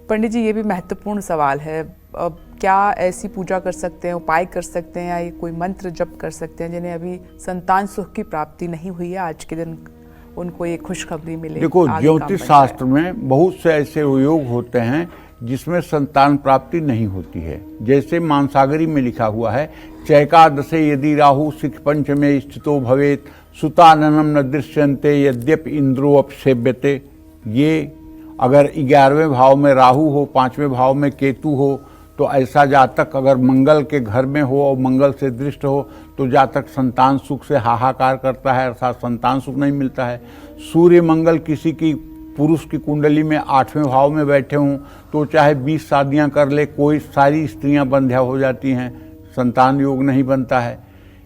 पंडित जी, ये भी महत्वपूर्ण सवाल है। क्या ऐसी पूजा कर सकते हैं, उपाय कर सकते हैं या ये कोई मंत्र जप कर सकते हैं जिन्हें अभी संतान सुख की प्राप्ति नहीं हुई है, आज के दिन उनको ये खुशखबरी मिले? देखो, ज्योतिष शास्त्र में बहुत से ऐसे योग होते हैं जिसमें संतान प्राप्ति नहीं होती है। जैसे मानसागरी में लिखा हुआ है, चैकादशे यदि राहु सिख पंचमे स्थितो भवेत सुताननम न दृश्यन्ते यद्यप इंद्रो अपसेव्यते। ये अगर 11वें भाव में राहु हो, 5वें भाव में केतु हो, तो ऐसा जातक अगर मंगल के घर में हो और मंगल से दृष्ट हो तो जातक संतान सुख से हाहाकार करता है, अर्थात संतान सुख नहीं मिलता है। सूर्य मंगल किसी की पुरुष की कुंडली में 8वें भाव में बैठे हों तो चाहे 20 शादियां कर ले, कोई सारी स्त्रियां बंध्या हो जाती हैं, संतान योग नहीं बनता है।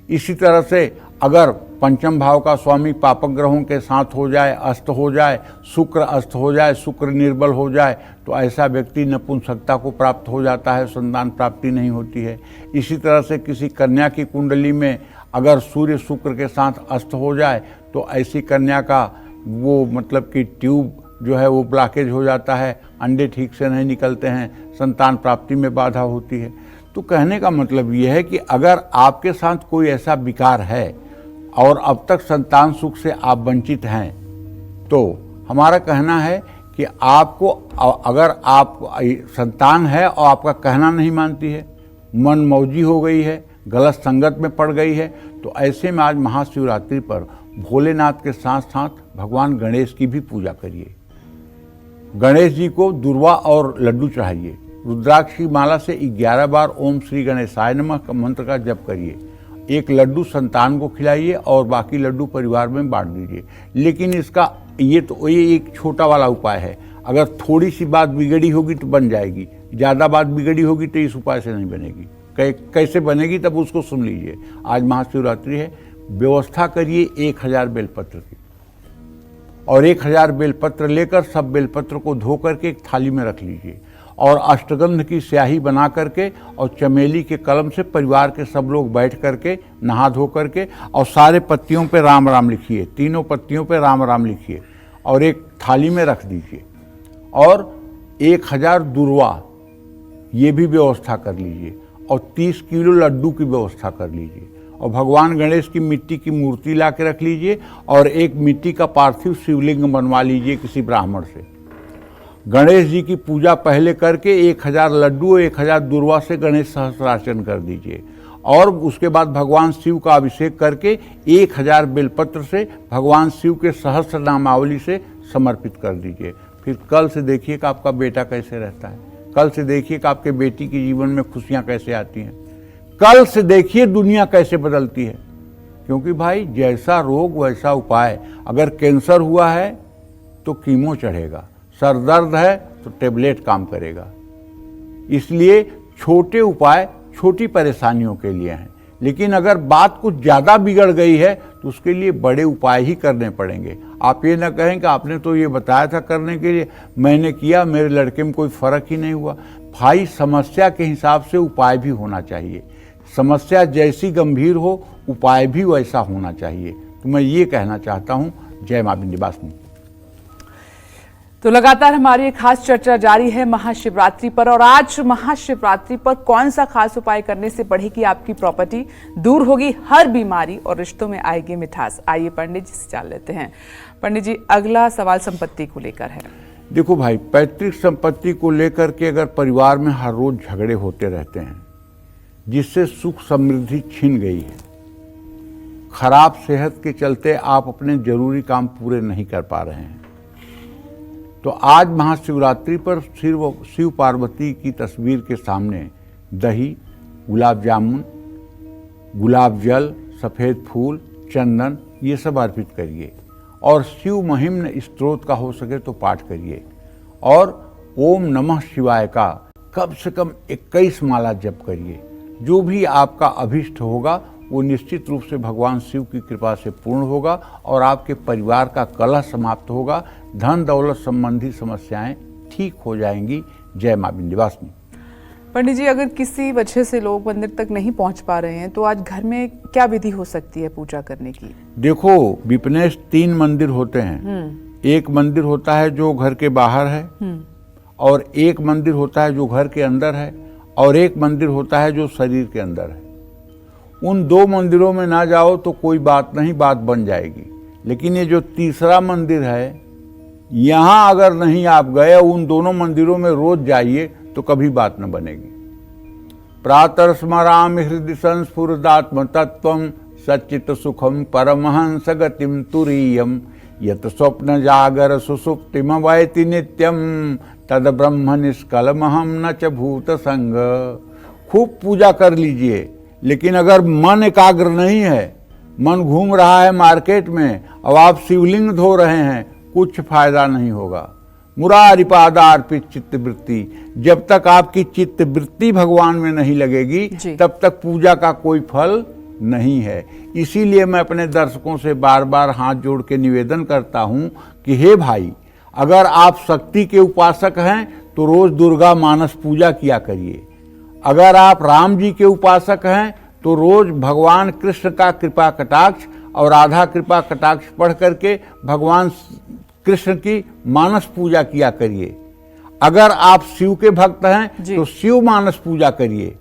इसी तरह से अगर पंचम भाव का स्वामी पापक ग्रहों के साथ हो जाए, अस्त हो जाए, शुक्र अस्त हो जाए, शुक्र निर्बल हो जाए, तो ऐसा व्यक्ति नपुंसकता को प्राप्त हो जाता है, संतान प्राप्ति नहीं होती है। इसी तरह से किसी कन्या की कुंडली में अगर सूर्य शुक्र के साथ अस्त हो जाए तो ऐसी कन्या का वो मतलब कि ट्यूब जो है वो ब्लॉकेज हो जाता है, अंडे ठीक से नहीं निकलते हैं, संतान प्राप्ति में बाधा होती है। तो कहने का मतलब ये है कि अगर आपके साथ कोई ऐसा विकार है और अब तक संतान सुख से आप वंचित हैं, तो हमारा कहना है कि आपको, अगर आप संतान है और आपका कहना नहीं मानती है, मन मौजी हो गई है, गलत संगत में पड़ गई है, तो ऐसे में आज महाशिवरात्रि पर भोलेनाथ के साथ साथ भगवान गणेश की भी पूजा करिए। गणेश जी को दुर्वा और लड्डू चढ़ाइए। रुद्राक्ष की माला से 11 बार ओम श्री गणेशाय नमः का मंत्र का जप करिए। एक लड्डू संतान को खिलाइए और बाकी लड्डू परिवार में बांट दीजिए। लेकिन इसका ये एक छोटा वाला उपाय है। अगर थोड़ी सी बात बिगड़ी होगी तो बन जाएगी, ज़्यादा बात बिगड़ी होगी तो इस उपाय से नहीं बनेगी। कैसे बनेगी तब उसको सुन लीजिए। आज महाशिवरात्रि है, व्यवस्था करिए 1000 बेलपत्र की और 1000 बेलपत्र लेकर सब बेलपत्र को धो करके एक थाली में रख लीजिए और अष्टगंध की स्याही बना करके और चमेली के कलम से परिवार के सब लोग बैठ करके नहा धो करके और सारे पत्तियों पे राम राम लिखिए, तीनों पत्तियों पे राम राम लिखिए और एक थाली में रख दीजिए और 1000 दुर्वा ये भी व्यवस्था कर लीजिए और 30 किलो लड्डू की व्यवस्था कर लीजिए और भगवान गणेश की मिट्टी की मूर्ति ला के रख लीजिए और एक मिट्टी का पार्थिव शिवलिंग बनवा लीजिए किसी ब्राह्मण से। गणेश जी की पूजा पहले करके 1000 लड्डू 1000 दुर्वा से गणेश सहस्त्रार्चन कर दीजिए और उसके बाद भगवान शिव का अभिषेक करके 1000 बेलपत्र से भगवान शिव के सहस्त्र नामावली से समर्पित कर दीजिए। फिर कल से देखिए कि आपका बेटा कैसे रहता है। कल से देखिए कि आपके बेटी के जीवन में खुशियां कैसे आती हैं, कल से देखिए दुनिया कैसे बदलती है। क्योंकि भाई जैसा रोग वैसा उपाय। अगर कैंसर हुआ है तो कीमो चढ़ेगा, सर दर्द है तो टेबलेट काम करेगा। इसलिए छोटे उपाय छोटी परेशानियों के लिए हैं, लेकिन अगर बात कुछ ज़्यादा बिगड़ गई है तो उसके लिए बड़े उपाय ही करने पड़ेंगे। आप ये ना कहें कि आपने तो ये बताया था करने के लिए, मैंने किया, मेरे लड़के में कोई फ़र्क ही नहीं हुआ। भाई समस्या के हिसाब से उपाय भी होना चाहिए। समस्या जैसी गंभीर हो उपाय भी वैसा होना चाहिए। तो मैं ये कहना चाहता हूँ। जय मां विंध्यवासिनी। तो लगातार हमारी खास चर्चा जारी है महाशिवरात्रि पर, और आज महाशिवरात्रि पर कौन सा खास उपाय करने से बढ़ेगी आपकी प्रॉपर्टी, दूर होगी हर बीमारी और रिश्तों में आएगी मिठास। आइए पंडित जी से जान लेते हैं। पंडित जी, अगला सवाल संपत्ति को लेकर है। देखो भाई, पैतृक संपत्ति को लेकर के अगर परिवार में हर रोज झगड़े होते रहते हैं, जिससे सुख समृद्धि छिन गई है, खराब सेहत के चलते आप अपने जरूरी काम पूरे नहीं कर पा रहे हैं, तो आज महाशिवरात्रि पर शिव पार्वती की तस्वीर के सामने दही, गुलाब जामुन, गुलाब जल, सफ़ेद फूल, चंदन ये सब अर्पित करिए और शिव महिम्न स्तोत्र का हो सके तो पाठ करिए और ओम नमः शिवाय का कम से कम 21 माला जप करिए। जो भी आपका अभिष्ट होगा वो निश्चित रूप से भगवान शिव की कृपा से पूर्ण होगा और आपके परिवार का कलह समाप्त होगा। धन दौलत संबंधी समस्याएं ठीक हो जाएंगी। जय मां विंध्यवासिनी। पंडित जी, अगर किसी वजह से लोग मंदिर तक नहीं पहुंच पा रहे हैं तो आज घर में क्या विधि हो सकती है पूजा करने की? देखो विपनेश 3 मंदिर होते हैं। एक मंदिर होता है जो घर के बाहर है, और एक मंदिर होता है जो घर के अंदर है, और एक मंदिर होता है जो शरीर के अंदर है। उन 2 मंदिरों में ना जाओ तो कोई बात नहीं, बात बन जाएगी। लेकिन ये जो तीसरा मंदिर है, यहाँ अगर नहीं आप गए, उन दोनों मंदिरों में रोज जाइए तो कभी बात न बनेगी। प्रातः स्मरामि हृदि संस्फुरदात्म तत्वं सच्चित सुखम परमहंस गतिम तुरीयम यत स्वप्न जागर सुसुप्तिम वैति नित्यम तद ब्रह्म निष्कलमहम न च भूत संग। खूब पूजा कर लीजिए, लेकिन अगर मन एकाग्र नहीं है, मन घूम रहा है मार्केट में, अब आप शिवलिंग धो रहे हैं, कुछ फायदा नहीं होगा। मुरारी पादार्पित चित्त वृत्ति, जब तक आपकी चित्त वृत्ति भगवान में नहीं लगेगी तब तक पूजा का कोई फल नहीं है। इसीलिए मैं अपने दर्शकों से बार बार हाथ जोड़ के निवेदन करता हूं कि हे भाई, अगर आप शक्ति के उपासक हैं तो रोज दुर्गा मानस पूजा किया करिए। अगर आप राम जी के उपासक हैं तो रोज भगवान कृष्ण का कृपा कटाक्ष और राधा कृपा कटाक्ष पढ़ करके भगवान कृष्ण की मानस पूजा किया करिए। अगर आप शिव के भक्त हैं तो शिव मानस पूजा करिए।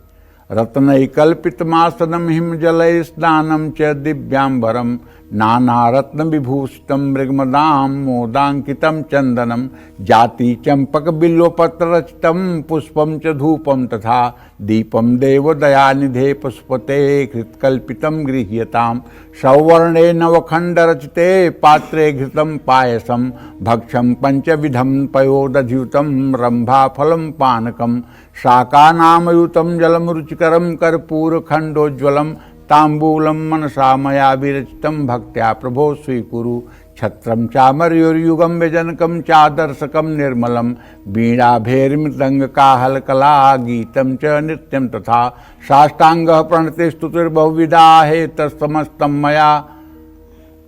रत्नैकल्पितमासनम हिम जलय स्नानम च दिव्यांबरम नाना रत्न विभूषितम मृगमदाम मोदांकितम चंदनम जाति चंपक बिल्वपत्र रचितम पुष्पम च धूपम तथा दीपम देव दयानिधे पुष्पते घृतकल्पितम गृह्यताम सौवर्णे नवखंड रचिते पात्रे घृतम पायसम भक्षम पंचविधम पयोदध्युतम रंभा फलम पानकम शाकानामयुतम जलम रुचिकरम कर्पूर खंडोज्वलम तांबूलम मनसा मया विरचितम भक्त्या प्रभो स्वीकुरु छत्रम चामर्युर्युगम व्यजनकम चादर्शकम निर्मलम वीणाभैर्मृदंग काहलकला गीतम च नृत्यम तथा साष्टांग प्रणति स्तुतिर्बहुविधा हेतस्तमस्तं मया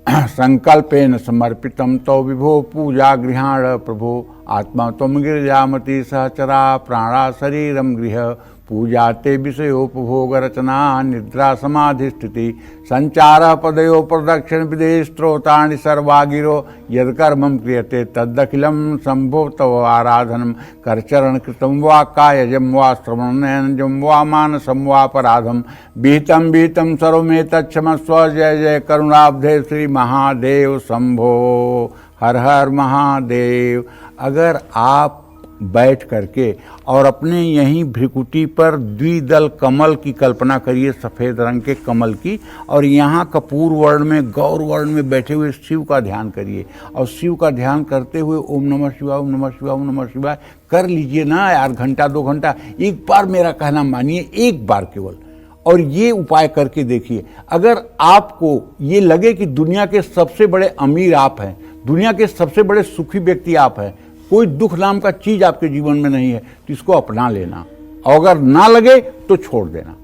संकल्पेन समर्पितम तो विभो पूजा गृहाण प्रभो आत्मा त्वं गिरिजामति सहचरा प्राणा शरीरम गृह पूजा ते विषयोपभोग रचना निद्रा समाधि स्थिति संचार पदयो प्रदक्षिण विधे स्त्रोतानि सर्वागिरो यद कर्मं क्रियते तदखिलं संभो तव आराधनम करचरण कृतं वा कायजं वा श्रवणनयनजं वा मानसं वा अपराधं विहितं विहितं सर्वमेतच्छमस्व। जय जय करुणाब्धे श्री महादेव शंभो। हर हर महादेव। अगर आप बैठ करके और अपने यहीं भ्रिकुटी पर द्विदल कमल की कल्पना करिए, सफ़ेद रंग के कमल की, और यहाँ कपूर वर्ण में, गौर वर्ण में बैठे हुए शिव का ध्यान करिए। और शिव का ध्यान करते हुए ओम नमः शिवाय, ओम नमः शिवाय, ओम नमः शिवाय कर लीजिए ना यार, घंटा 2 घंटा। एक बार मेरा कहना मानिए, एक बार केवल, और ये उपाय करके देखिए। अगर आपको ये लगे कि दुनिया के सबसे बड़े अमीर आप हैं, दुनिया के सबसे बड़े सुखी व्यक्ति आप हैं, कोई दुख नाम का चीज आपके जीवन में नहीं है, तो इसको अपना लेना, और अगर ना लगे तो छोड़ देना,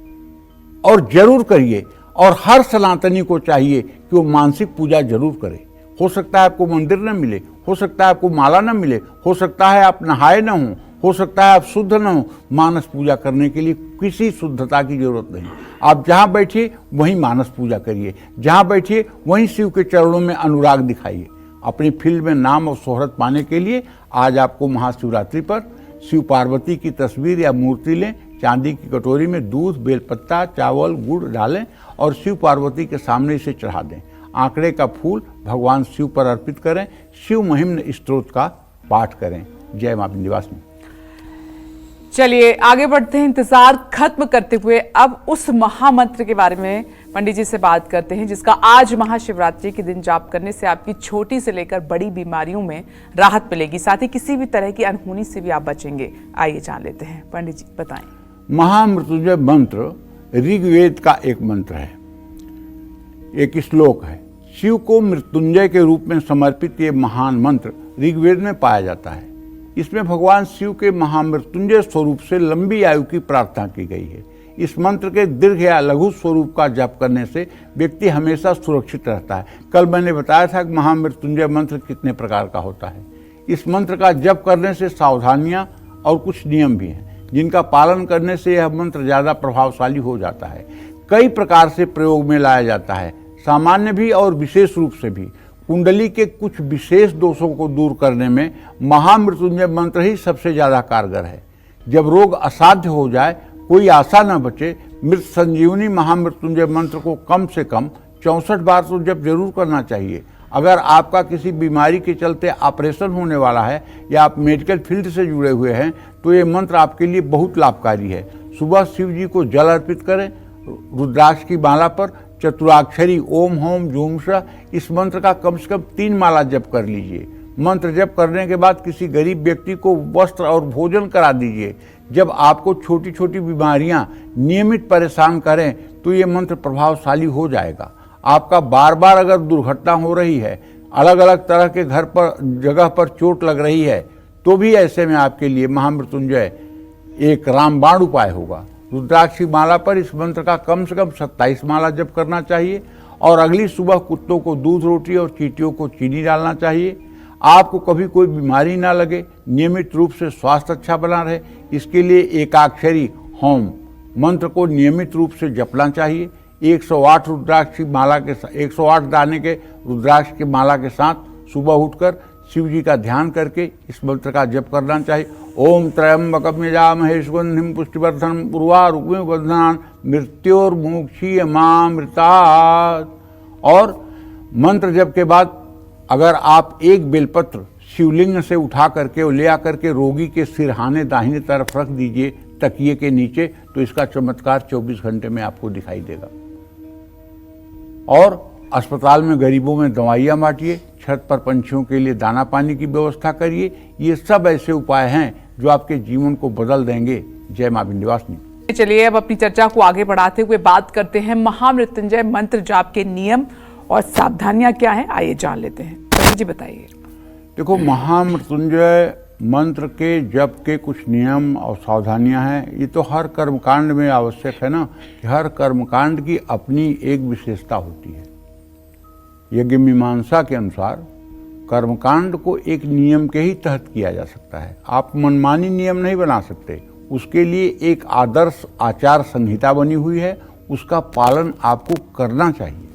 और जरूर करिए। और हर सनातनी को चाहिए कि वो मानसिक पूजा जरूर करे। हो सकता है आपको मंदिर न मिले, हो सकता है आपको माला न मिले, हो सकता है आप नहाए न हो सकता है आप शुद्ध न हो। मानस पूजा करने के लिए किसी शुद्धता की जरूरत नहीं। आप जहाँ बैठिए वहीं मानस पूजा करिए, जहाँ बैठिए वहीं शिव के चरणों में अनुराग दिखाइए। अपनी फील्ड में नाम और शोहरत पाने के लिए आज आपको महाशिवरात्रि पर शिव पार्वती की तस्वीर या मूर्ति लें, चांदी की कटोरी में दूध, बेलपत्ता, चावल, गुड़ डालें और शिव पार्वती के सामने इसे चढ़ा दें। आंकड़े का फूल भगवान शिव पर अर्पित करें। शिव महिम स्तोत्र का पाठ करें। जय मां विंध्यवासिनी। चलिए आगे बढ़ते हैं, इंतजार खत्म करते हुए अब उस महामंत्र के बारे में पंडित जी से बात करते हैं, जिसका आज महाशिवरात्रि के दिन जाप करने से आपकी छोटी से लेकर बड़ी बीमारियों में राहत मिलेगी, साथ ही किसी भी तरह की अनहोनी से भी आप बचेंगे। आइए जान लेते हैं, पंडित जी बताएं। महामृत्युंजय मंत्र ऋग्वेद का एक मंत्र है, एक श्लोक है। शिव को मृत्युंजय के रूप में समर्पित ये महान मंत्र ऋग्वेद में पाया जाता है। इसमें भगवान शिव के महामृत्युंजय स्वरूप से लंबी आयु की प्रार्थना की गई है। इस मंत्र के दीर्घ या लघु स्वरूप का जप करने से व्यक्ति हमेशा सुरक्षित रहता है। कल मैंने बताया था कि महामृत्युंजय मंत्र कितने प्रकार का होता है। इस मंत्र का जप करने से सावधानियां और कुछ नियम भी हैं, जिनका पालन करने से यह मंत्र ज़्यादा प्रभावशाली हो जाता है। कई प्रकार से प्रयोग में लाया जाता है, सामान्य भी और विशेष रूप से भी। कुंडली के कुछ विशेष दोषों को दूर करने में महामृत्युंजय मंत्र ही सबसे ज़्यादा कारगर है। जब रोग असाध्य हो जाए, कोई आशा न बचे, मृत संजीवनी महामृत्युंजय मंत्र को कम से कम 64 बार तो जप जरूर करना चाहिए। अगर आपका किसी बीमारी के चलते ऑपरेशन होने वाला है या आप मेडिकल फील्ड से जुड़े हुए हैं, तो ये मंत्र आपके लिए बहुत लाभकारी है। सुबह शिव जी को जल अर्पित करें। रुद्राक्ष की माला पर चतुराक्षरी ओम होम जूम श इस मंत्र का कम से कम 3 माला जप कर लीजिए। मंत्र जप करने के बाद किसी गरीब व्यक्ति को वस्त्र और भोजन करा दीजिए। जब आपको छोटी छोटी बीमारियां नियमित परेशान करें तो ये मंत्र प्रभावशाली हो जाएगा। आपका बार बार अगर दुर्घटना हो रही है, अलग अलग तरह के घर पर जगह पर चोट लग रही है, तो भी ऐसे में आपके लिए महामृत्युंजय एक रामबाण उपाय होगा। रुद्राक्षी माला पर इस मंत्र का कम से कम 27 माला जप करना चाहिए और अगली सुबह कुत्तों को दूध रोटी और चींटियों को चीनी डालना चाहिए। आपको कभी कोई बीमारी ना लगे, नियमित रूप से स्वास्थ्य अच्छा बना रहे, इसके लिए एकाक्षरी होम मंत्र को नियमित रूप से जपना चाहिए। 108 रुद्राक्ष माला के 108 दाने के रुद्राक्ष की माला के साथ सुबह उठकर शिव जी का ध्यान करके इस मंत्र का जप करना चाहिए। ओम त्र्यंबकम यजामहे सुगंधिम पुष्टिवर्धनम उर्वारुकमिव बंधनान् मृत्योर्मुक्षीयमामृतात्। और मंत्र जप के बाद अगर आप एक बेलपत्र शिवलिंग से उठा करके और ले आकर के रोगी के सिरहाने दाहिने तरफ रख दीजिए तकिए के नीचे, तो इसका चमत्कार 24 घंटे में आपको दिखाई देगा। और अस्पताल में गरीबों में दवाइयाँ बांटिए, छत पर पंछियों के लिए दाना पानी की व्यवस्था करिए। ये सब ऐसे उपाय हैं जो आपके जीवन को बदल देंगे। जय मां विंध्यवासिनी। चलिए अब अपनी चर्चा को आगे बढ़ाते हुए बात करते हैं महामृत्युंजय मंत्र जाप के नियम और सावधानियां क्या हैं। आइए जान लेते हैं, पंडित जी बताइए। देखो, महामृत्युंजय मंत्र के जप के कुछ नियम और सावधानियां हैं। ये तो हर कर्मकांड में आवश्यक है ना, कि हर कर्मकांड की अपनी एक विशेषता होती है। यज्ञ मीमांसा के अनुसार कर्मकांड को एक नियम के ही तहत किया जा सकता है। आप मनमानी नियम नहीं बना सकते। उसके लिए एक आदर्श आचार संहिता बनी हुई है, उसका पालन आपको करना चाहिए।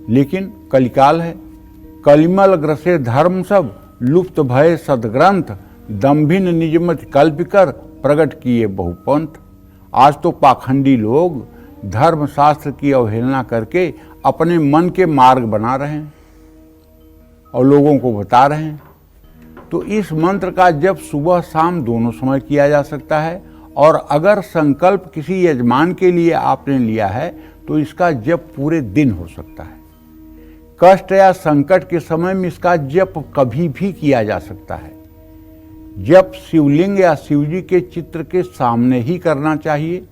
लेकिन कलिकाल है, कलिमल ग्रसे धर्म सब, लुप्त भय सदग्रंथ, दम्भिन निजमत कल्पिकर, प्रकट किए बहुपंथ। आज तो पाखंडी लोग धर्मशास्त्र की अवहेलना करके अपने मन के मार्ग बना रहे हैं और लोगों को बता रहे हैं। तो इस मंत्र का जप सुबह शाम दोनों समय किया जा सकता है। और अगर संकल्प किसी यजमान के लिए आपने लिया है तो इसका जप पूरे दिन हो सकता है। कष्ट या संकट के समय में इसका जप कभी भी किया जा सकता है। जप शिवलिंग या शिवजी के चित्र के सामने ही करना चाहिए।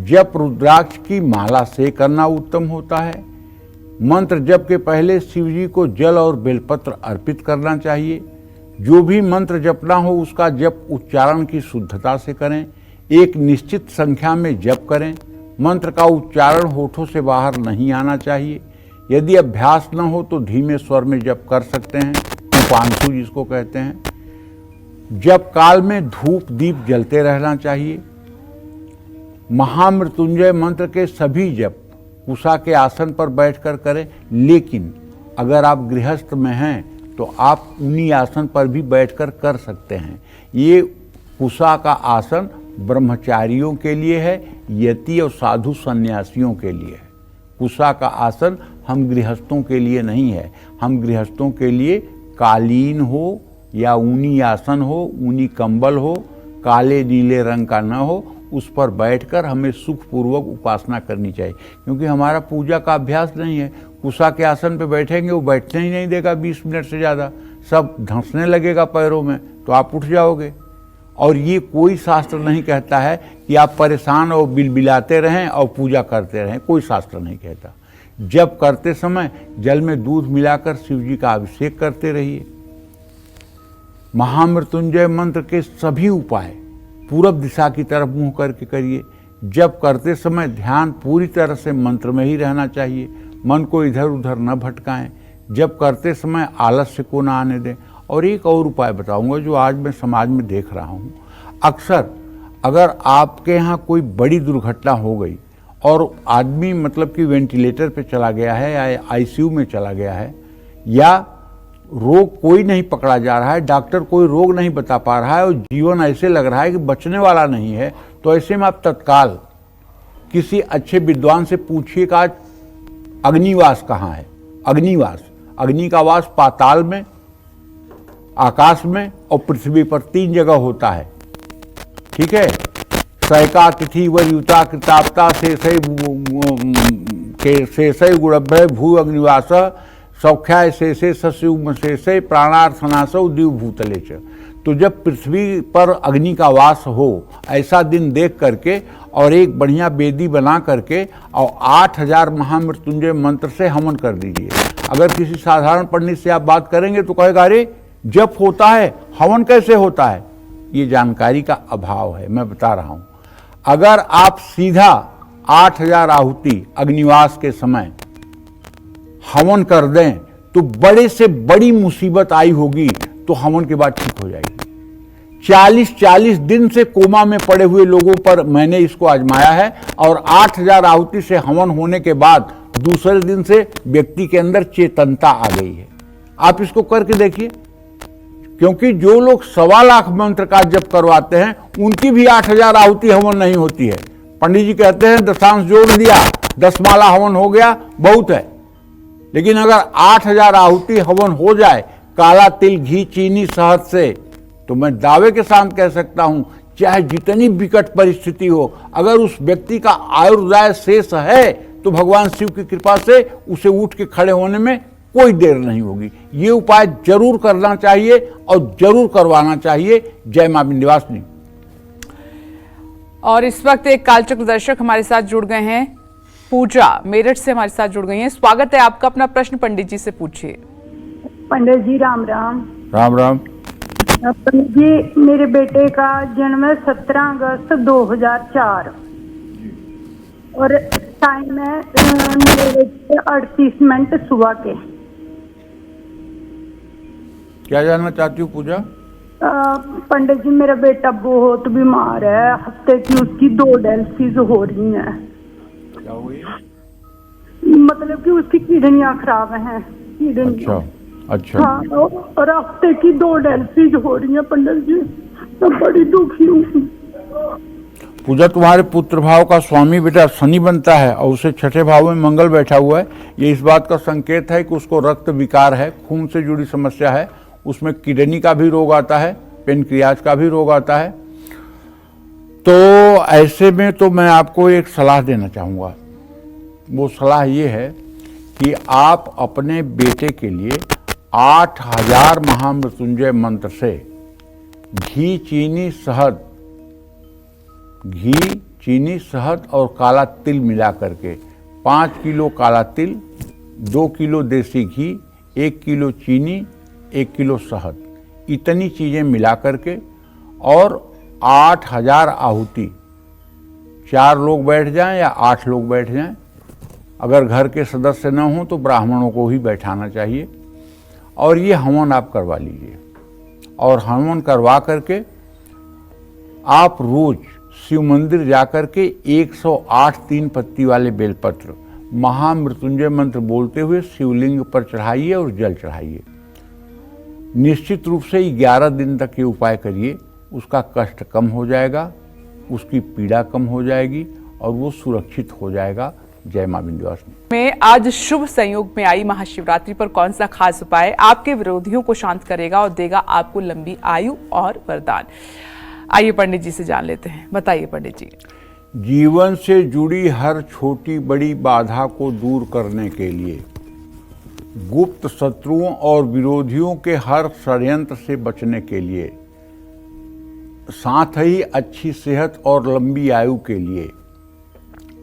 जप रुद्राक्ष की माला से करना उत्तम होता है। मंत्र जप के पहले शिवजी को जल और बेलपत्र अर्पित करना चाहिए। जो भी मंत्र जपना हो उसका जप उच्चारण की शुद्धता से करें। एक निश्चित संख्या में जप करें। मंत्र का उच्चारण होठों से बाहर नहीं आना चाहिए। यदि अभ्यास न हो तो धीमे स्वर में जप कर सकते हैं, उपांशु जिसको कहते हैं। जप काल में धूप दीप जलते रहना चाहिए। महामृत्युंजय मंत्र के सभी जप कुशा के आसन पर बैठकर करें, लेकिन अगर आप गृहस्थ में हैं तो आप उन्हीं आसन पर भी बैठकर कर सकते हैं। ये कुशा का आसन ब्रह्मचारियों के लिए है, यति और साधु सन्यासियों के लिए है। कुशा का आसन हम गृहस्थों के लिए नहीं है। हम गृहस्थों के लिए कालीन हो या ऊनी आसन हो, ऊनी कंबल हो, काले नीले रंग का न हो, उस पर बैठकर हमें सुखपूर्वक उपासना करनी चाहिए। क्योंकि हमारा पूजा का अभ्यास नहीं है। कुशा के आसन पे बैठेंगे, वो बैठने ही नहीं देगा 20 मिनट से ज़्यादा, सब धंसने लगेगा पैरों में, तो आप उठ जाओगे। और ये कोई शास्त्र नहीं कहता है कि आप परेशान और बिलबिलाते रहें और पूजा करते रहें, कोई शास्त्र नहीं कहता। जब करते समय जल में दूध मिलाकर शिव जी का अभिषेक करते रहिए। महामृत्युंजय मंत्र के सभी उपाय पूरब दिशा की तरफ मुंह करके करिए। जब करते समय ध्यान पूरी तरह से मंत्र में ही रहना चाहिए। मन को इधर उधर न भटकाएं। जब करते समय आलस्य को ना आने दें। और एक और उपाय बताऊंगा जो आज मैं समाज में देख रहा हूं। अक्सर अगर आपके यहाँ कोई बड़ी दुर्घटना हो गई और आदमी मतलब कि वेंटिलेटर पे चला गया है या आईसीयू में चला गया है, या रोग कोई नहीं पकड़ा जा रहा है, डॉक्टर कोई रोग नहीं बता पा रहा है और जीवन ऐसे लग रहा है कि बचने वाला नहीं है, तो ऐसे में आप तत्काल किसी अच्छे विद्वान से पूछिए कि आज अग्निवास कहाँ है। अग्निवास, अग्नि का वास पाताल में, आकाश में और पृथ्वी पर 3 जगह होता है। ठीक है। सैका तिथि वयुता कृताप्ता शेषय गुणभ्य भू अग्निवास सौख्याय शेषे सस्युम शेषे प्राणार्थनासौ दिव भूतले च। तो जब पृथ्वी पर अग्नि का वास हो ऐसा दिन देख करके और एक बढ़िया वेदी बना करके और 8000 महामृत्युंजय मंत्र से हवन कर दीजिए। अगर किसी साधारण पंडित से आप बात करेंगे तो कहेगा अरे जप होता है, हवन कैसे होता है? ये जानकारी का अभाव है, मैं बता रहा हूं। अगर आप सीधा 8000 आहुति अग्निवास के समय हवन कर दें तो बड़े से बड़ी मुसीबत आई होगी तो हवन के बाद ठीक हो जाएगी। 40-40 दिन से कोमा में पड़े हुए लोगों पर मैंने इसको आजमाया है और 8000 आहुति से हवन होने के बाद दूसरे दिन से व्यक्ति के अंदर चेतनता आ गई है। आप इसको करके देखिए। क्योंकि जो लोग 1.25 लाख मंत्र का जप करवाते हैं उनकी भी 8000 आहुति हवन नहीं होती है। पंडित जी कहते हैं दशांश जोड़ दिया, 10 माला हवन हो गया, बहुत है। लेकिन अगर 8000 आहुति हवन हो जाए काला तिल घी चीनी शहद से, तो मैं दावे के साथ कह सकता हूं चाहे जितनी विकट परिस्थिति हो, अगर उस व्यक्ति का आयुर्दाय शेष है तो भगवान शिव की कृपा से उसे उठ के खड़े होने में कोई देर नहीं होगी। ये उपाय जरूर करना चाहिए और जरूर करवाना चाहिए। जय मां विंध्यवासिनी। और इस वक्त एक कालचक्र दर्शक हमारे साथ जुड़ गए हैं, पूजा मेरठ से हमारे साथ जुड़ गई हैं। स्वागत है आपका। अपना प्रश्न पंडित जी से पूछिए। पंडित जी राम राम। राम राम। पंडित जी मेरे बेटे का जन्म है 17 अगस्त 2004 और टाइम है 38 मिनट सुबह के। क्या जानना चाहती हूँ पूजा? पंडित जी मेरा बेटा बहुत बीमार है, हफ्ते की उसकी 2 डायलिसिस हो रही हैं। क्या हुई? मतलब कि उसकी किडनियां खराब हैं। अच्छा अच्छा। हाँ, और हफ्ते की 2 डायलिसिस हो रही हैं पंडित जी, मैं बड़ी दुखी हूँ। पूजा तुम्हारे पुत्र भाव का स्वामी बेटा शनि बनता है और उसे 6ठे भाव में मंगल बैठा हुआ है। ये इस बात का संकेत है कि उसको रक्त विकार है, खून से जुड़ी समस्या है। उसमें किडनी का भी रोग आता है, पेनक्रियाज का भी रोग आता है। तो ऐसे में तो मैं आपको एक सलाह देना चाहूँगा। वो सलाह ये है कि आप अपने बेटे के लिए 8000 महामृत्युंजय मंत्र से घी, चीनी, शहद और काला तिल मिला करके 5 किलो काला तिल, 2 किलो देसी घी, 1 किलो चीनी, 1 किलो शहद, इतनी चीज़ें मिला करके और 8000 आहुति, 4 लोग बैठ जाएं या 8 लोग बैठ जाएं, अगर घर के सदस्य न हों तो ब्राह्मणों को ही बैठाना चाहिए और ये हवन आप करवा लीजिए। और हवन करवा करके आप रोज शिव मंदिर जाकर के 108 3 पत्ती वाले बेलपत्र महामृत्युंजय मंत्र बोलते हुए शिवलिंग पर चढ़ाइए और जल चढ़ाइए। निश्चित रूप से 11 दिन तक ये उपाय करिए, उसका कष्ट कम हो जाएगा, उसकी पीड़ा कम हो जाएगी और वो सुरक्षित हो जाएगा। जय मां विंध्यवासिनी। में आज शुभ संयोग में आई महाशिवरात्रि पर कौन सा खास उपाय आपके विरोधियों को शांत करेगा और देगा आपको लंबी आयु और वरदान? आइए पंडित जी से जान लेते हैं। बताइए पंडित जी। जीवन से जुड़ी हर छोटी बड़ी बाधा को दूर करने के लिए, गुप्त शत्रुओं और विरोधियों के हर षड्यंत्र से बचने के लिए, साथ ही अच्छी सेहत और लंबी आयु के लिए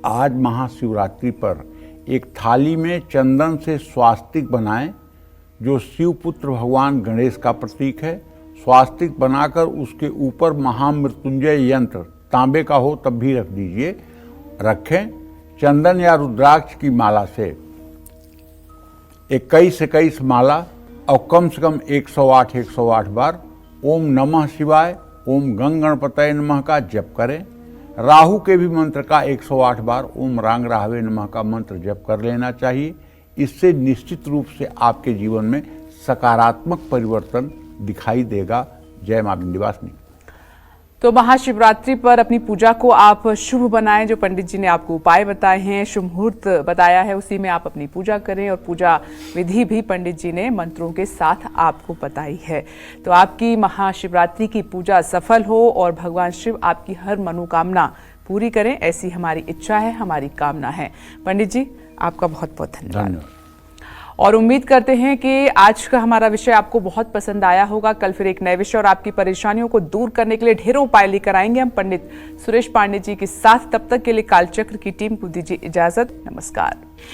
आज महाशिवरात्रि पर एक थाली में चंदन से स्वास्तिक बनाएं, जो शिवपुत्र भगवान गणेश का प्रतीक है। स्वास्तिक बनाकर उसके ऊपर महामृत्युंजय यंत्र, तांबे का हो तब भी रख दीजिए, रखें। चंदन या रुद्राक्ष की माला से 21 माला और कम से कम 108 बार ओम नमः शिवाय, ओम गंग गणपतये नमः का जप करें। राहु के भी मंत्र का 108 बार ओम रांग राहवे नमः का मंत्र जप कर लेना चाहिए। इससे निश्चित रूप से आपके जीवन में सकारात्मक परिवर्तन दिखाई देगा। जय मां विंध्यवासिनी। तो महाशिवरात्रि पर अपनी पूजा को आप शुभ बनाएं। जो पंडित जी ने आपको उपाय बताए हैं, शुभ मुहूर्त बताया है, उसी में आप अपनी पूजा करें और पूजा विधि भी पंडित जी ने मंत्रों के साथ आपको बताई है। तो आपकी महाशिवरात्रि की पूजा सफल हो और भगवान शिव आपकी हर मनोकामना पूरी करें, ऐसी हमारी इच्छा है, हमारी कामना है। पंडित जी आपका बहुत बहुत धन्यवाद। और उम्मीद करते हैं कि आज का हमारा विषय आपको बहुत पसंद आया होगा। कल फिर एक नए विषय और आपकी परेशानियों को दूर करने के लिए ढेरों उपाय लेकर आएंगे हम पंडित सुरेश पांडे जी के साथ। तब तक के लिए कालचक्र की टीम को दीजिए इजाजत। नमस्कार।